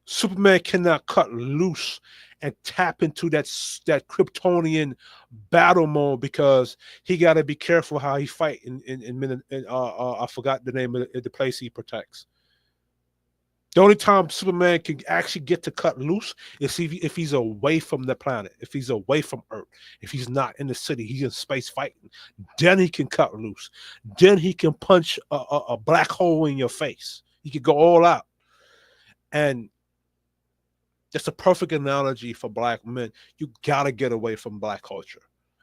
Superman cannot cut loose and tap into that Kryptonian battle mode because he got to be careful how he fight in I forgot the name of the place he protects. The only time Superman can actually get to cut loose is if he's away from the planet, if he's away from Earth, if he's not in the city, he's in space fighting. Then he can cut loose. Then he can punch a black hole in your face. He can go all out. And that's a perfect analogy for black men. You gotta get away from black culture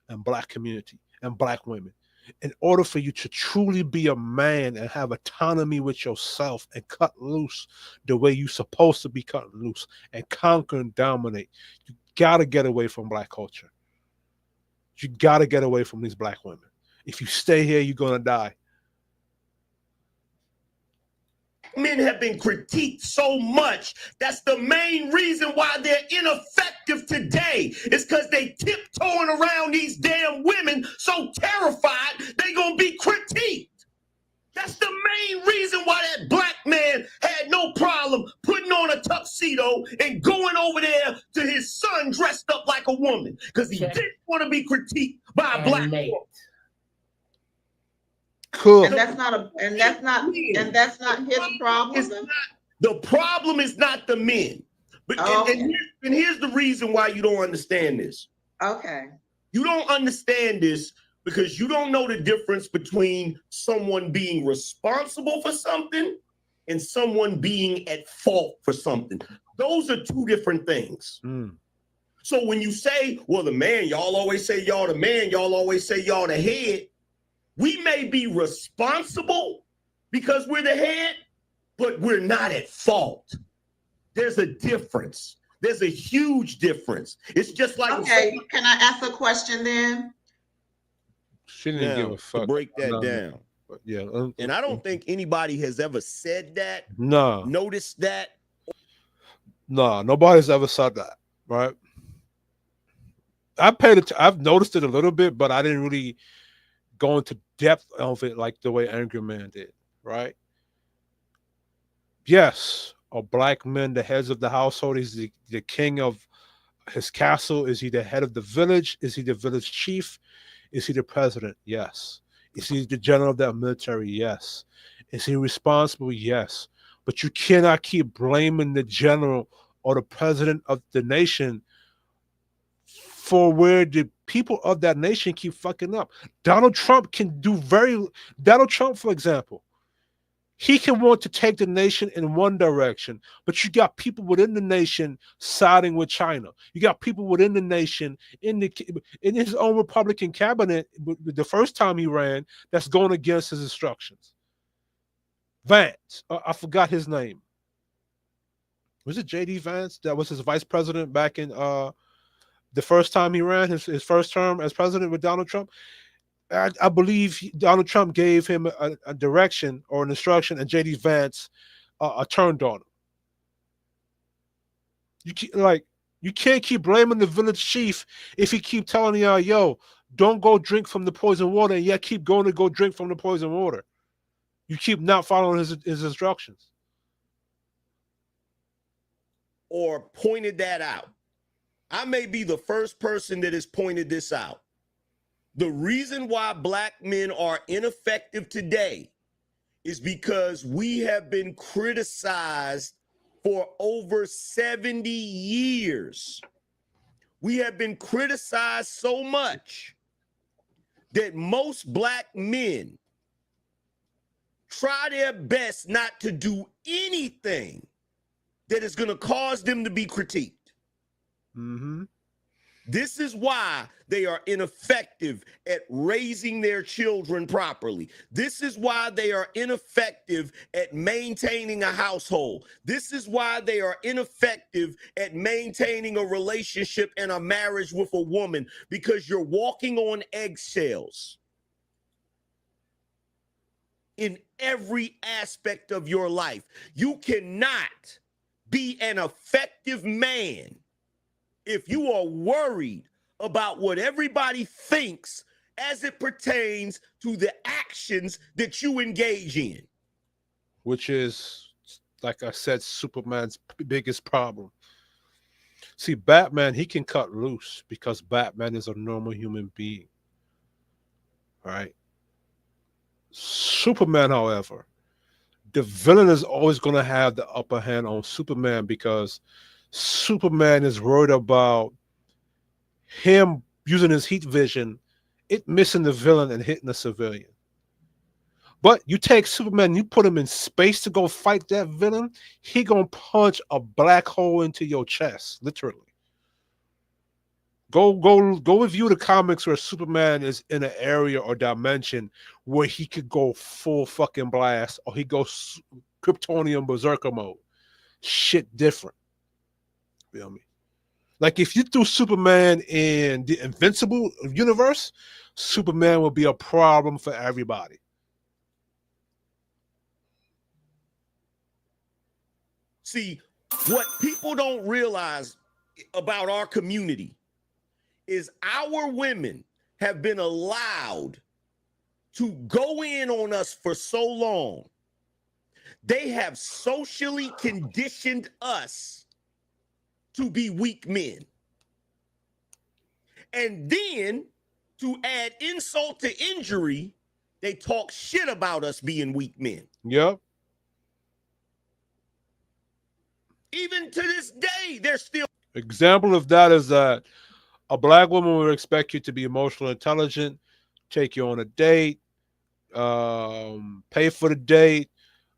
and black community and black women in order for you to truly be a man and have autonomy with yourself and cut loose the way you're supposed to be cut loose and conquer and dominate. You gotta get away from black culture. You gotta get away from these black women. If you stay here, you're gonna die. Men have been critiqued so much. That's the main reason why they're ineffective today. It's because they tiptoeing around these damn women so terrified they gonna be critiqued. That's the main reason why that black man had no problem putting on a tuxedo and going over there to his son dressed up like a woman because he didn't want to be critiqued by a black woman. Cool. And that's not his problem. The problem is not the men. But and here's the reason why you don't understand this. Okay. You don't understand this because you don't know the difference between someone being responsible for something and someone being at fault for something. Those are two different things. So when you say, well, the man, y'all always say y'all the man, y'all always say y'all the head. We may be responsible because we're the head, but we're not at fault. There's a difference. There's a huge difference. It's just like... Okay, can I ask a question then? She didn't give a fuck. To break that down. But yeah. And I don't think anybody has ever said that. No. Noticed that. No, nobody's ever said that, right? I've noticed it a little bit, but I didn't really go into depth of it like the way Angry Man did, right? Yes, are black men the heads of the household? Is the king of his castle? Is he the head of the village? Is he the village chief? Is he the president? Yes. Is he the general of the military? Yes. Is he responsible? Yes. But you cannot keep blaming the general or the president of the nation for where the people of that nation keep fucking up. Donald Trump, for example, he can want to take the nation in one direction, but you got people within the nation siding with China. You got people within the nation in his own Republican cabinet the first time he ran that's going against his instructions. Vance, I forgot his name. Was it J.D. Vance? That was his vice president back in the first time he ran, his first term as president with Donald Trump. I believe Donald Trump gave him a direction or an instruction, and J.D. Vance turned on him. You can't keep blaming the village chief if he keep telling y'all, yo, don't go drink from the poison water, and yet keep going to go drink from the poison water. You keep not following his instructions. Or pointed that out. I may be the first person that has pointed this out. The reason why black men are ineffective today is because we have been criticized for over 70 years. We have been criticized so much that most black men try their best not to do anything that is going to cause them to be critiqued. Mm-hmm. This is why they are ineffective at raising their children properly. This is why they are ineffective at maintaining a household. This is why they are ineffective at maintaining a relationship and a marriage with a woman, because you're walking on eggshells in every aspect of your life. You cannot be an effective man if you are worried about what everybody thinks as it pertains to the actions that you engage in. Which is, like I said, Superman's biggest problem. See, Batman, he can cut loose because Batman is a normal human being. Right? Superman, however, the villain is always going to have the upper hand on Superman because Superman is worried about him using his heat vision, it missing the villain and hitting the civilian. But you take Superman, you put him in space to go fight that villain, he gonna punch a black hole into your chest, literally. Go review the comics where Superman is in an area or dimension where he could go full fucking blast, or he goes Kryptonian berserker mode. Shit different. Feel me? Like if you threw Superman in the Invincible universe, Superman would be a problem for everybody. See, what people don't realize about our community is our women have been allowed to go in on us for so long. They have socially conditioned us to be weak men. And then to add insult to injury, they talk shit about us being weak men. Yep. Even to this day, they're still. Example of that is that a black woman would expect you to be emotionally intelligent, take you on a date, pay for the date,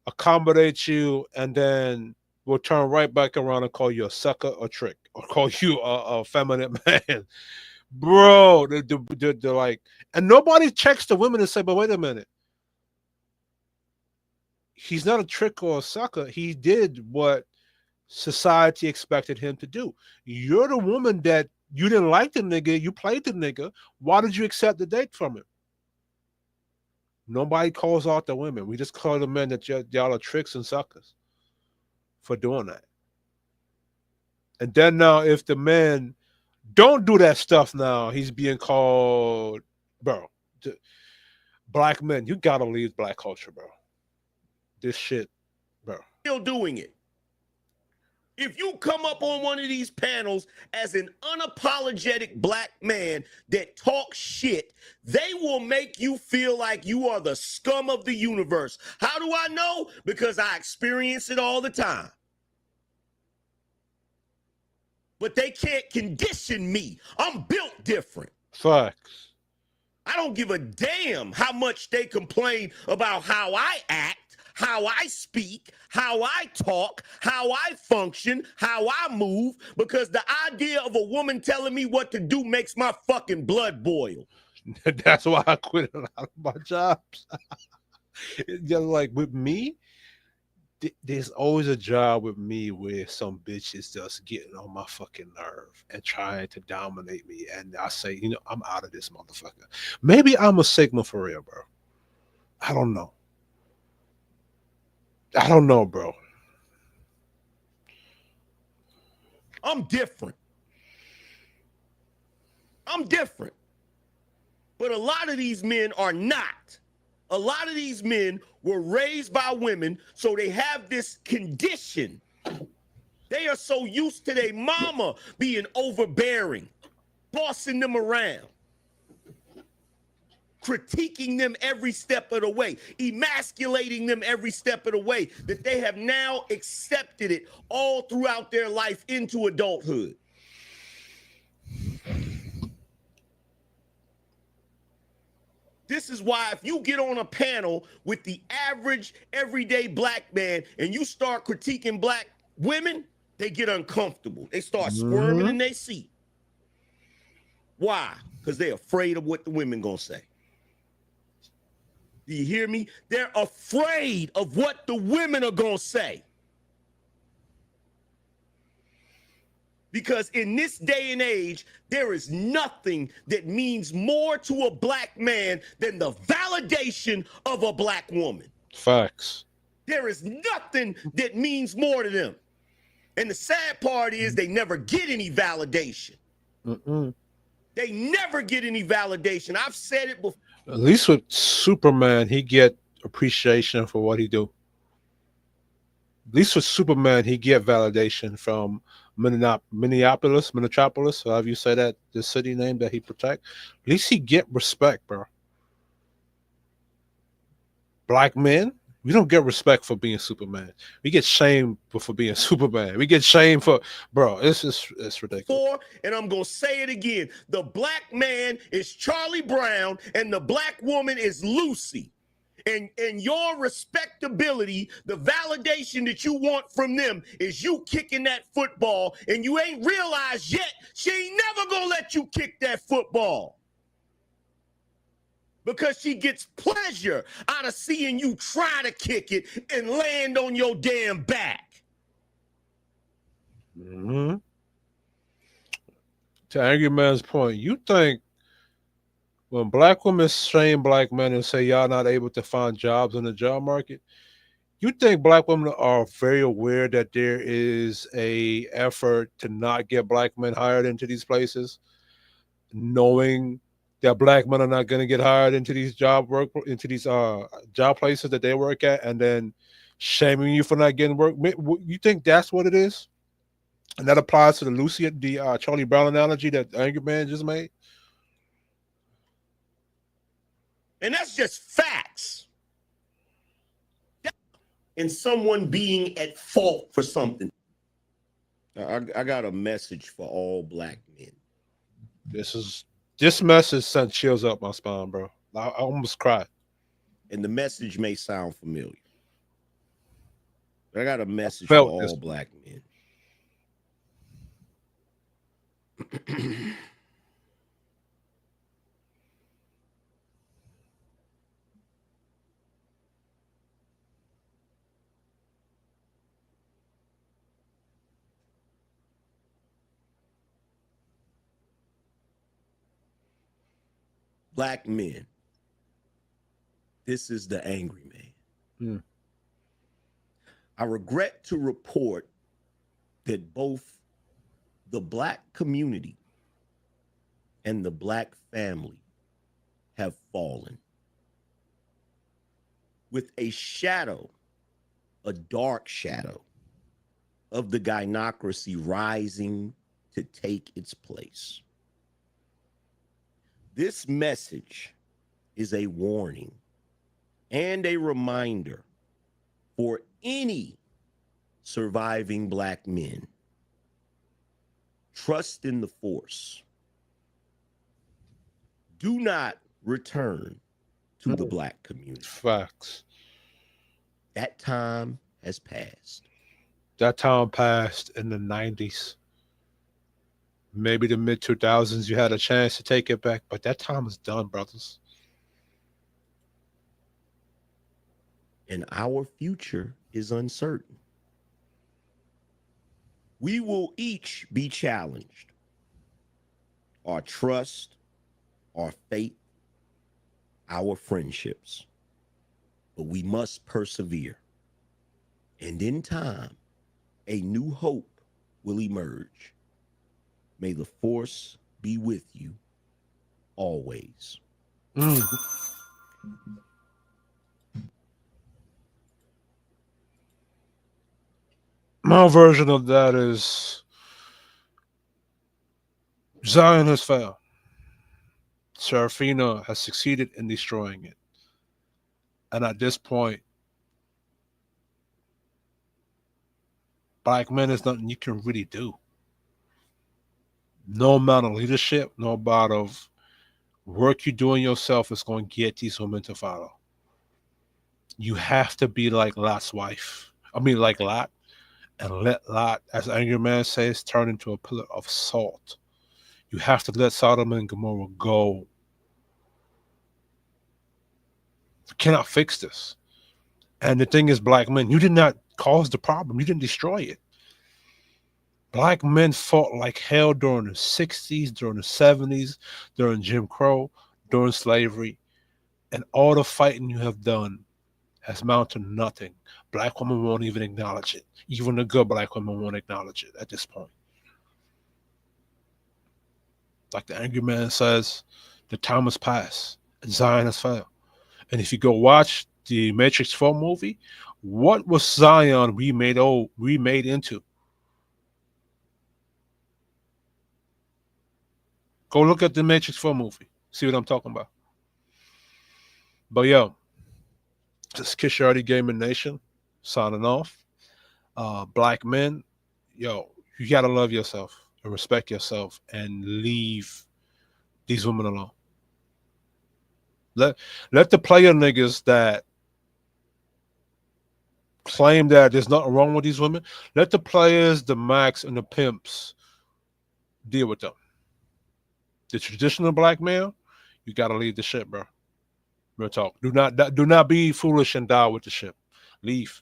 accommodate you, and then will turn right back around and call you a sucker or trick, or call you a feminine man. Bro, they're like, and nobody checks the women and say, but wait a minute. He's not a trick or a sucker. He did what society expected him to do. You're the woman that you didn't like the nigga, you played the nigga. Why did you accept the date from him? Nobody calls out the women. We just call the men that y'all are tricks and suckers for doing that. And then now, if the men don't do that stuff now, he's being called, bro, black men, you gotta leave black culture, bro. This shit, bro. Still doing it. If you come up on one of these panels as an unapologetic black man that talks shit, they will make you feel like you are the scum of the universe. How do I know? Because I experience it all the time. but they can't condition me. I'm built different. Facts. I don't give a damn how much they complain about how I act, how I speak, how I talk, how I function, how I move, because the idea of a woman telling me what to do makes my fucking blood boil. That's why I quit a lot of my jobs. Just like with me, there's always a job with me where some bitch is just getting on my fucking nerve and trying to dominate me. And I say, you know, I'm out of this motherfucker. Maybe I'm a Sigma for real, bro. I don't know. I don't know, bro. I'm different. I'm different. But a lot of these men are not. A lot of these men were raised by women, so they have this condition. They are so used to their mama being overbearing, bossing them around, critiquing them every step of the way, emasculating them every step of the way, that they have now accepted it all throughout their life into adulthood. This is why if you get on a panel with the average everyday black man and you start critiquing black women, they get uncomfortable. They start squirming in their seat. Why? Because they're afraid of what the women gonna say. Do you hear me? They're afraid of what the women are gonna say. Because in this day and age, there is nothing that means more to a black man than the validation of a black woman. Facts. There is nothing that means more to them. And the sad part is they never get any validation. They never get any validation. I've said it before. At least with Superman, he get appreciation for what he do. At least with Superman, he get validation from Minneapolis, however you say that, the city name that he protect. At least he get respect, bro. Black men, we don't get respect for being Superman. We get shamed for being Superman. We get shamed for, bro, it's ridiculous. And I'm going to say it again. The black man is Charlie Brown and the black woman is Lucy. And your respectability, the validation that you want from them is you kicking that football, and you ain't realized yet she ain't never gonna let you kick that football. Because she gets pleasure out of seeing you try to kick it and land on your damn back. To Angry Man's point, you think when black women shame black men and say y'all not able to find jobs in the job market, you think black women are very aware that there is a effort to not get black men hired into these places, knowing that black men are not going to get hired into these job places that they work at, and then shaming you for not getting work? You think that's what it is? And that applies to the Charlie Brown analogy that Angry Man just made? And that's just facts. And someone being at fault for something. I got a message for all black men. This message sent chills up my spine, bro. I almost cried. And the message may sound familiar. But I got a message for all black men. Black men, this is the Angry Man. I regret to report that both the black community and the black family have fallen. With a shadow, a dark shadow of the gynocracy rising to take its place. This message is a warning and a reminder for any surviving black men. Trust in the force. Do not return to the black community. Facts. That time has passed. That time passed in the 90s. Maybe the mid 2000s, you had a chance to take it back, but that time is done, brothers. And our future is uncertain. We will each be challenged. Our trust, our faith, our friendships. But we must persevere. And in time, a new hope will emerge. May the force be with you always. My version of that is Zion has failed. Serafina has succeeded in destroying it. And at this point, black men is nothing you can really do. No amount of leadership, no amount of work you doing yourself is going to get these women to follow. You have to be like Lot's wife. Like Lot, and let Lot, as Angry Man says, turn into a pillar of salt. You have to let Sodom and Gomorrah go. You cannot fix this. And the thing is, black men, you did not cause the problem. You didn't destroy it. Black men fought like hell during the 60s, during the 70s, during Jim Crow, during slavery. And all the fighting you have done has amounted to nothing. Black women won't even acknowledge it. Even the good black women won't acknowledge it at this point. Like the Angry Man says, the time has passed and Zion has failed. And if you go watch the Matrix 4 movie, what was Zion remade into? Go look at the Matrix 4 movie. See what I'm talking about. But yo, this is Kish Already Gaming Nation signing off. Black men, yo, you gotta love yourself and respect yourself and leave these women alone. Let the player niggas that claim that there's nothing wrong with these women, let the players, the Max, and the pimps deal with them. The traditional black male, you gotta leave the shit, bro. Real talk. Do not be foolish and die with the ship. Leave.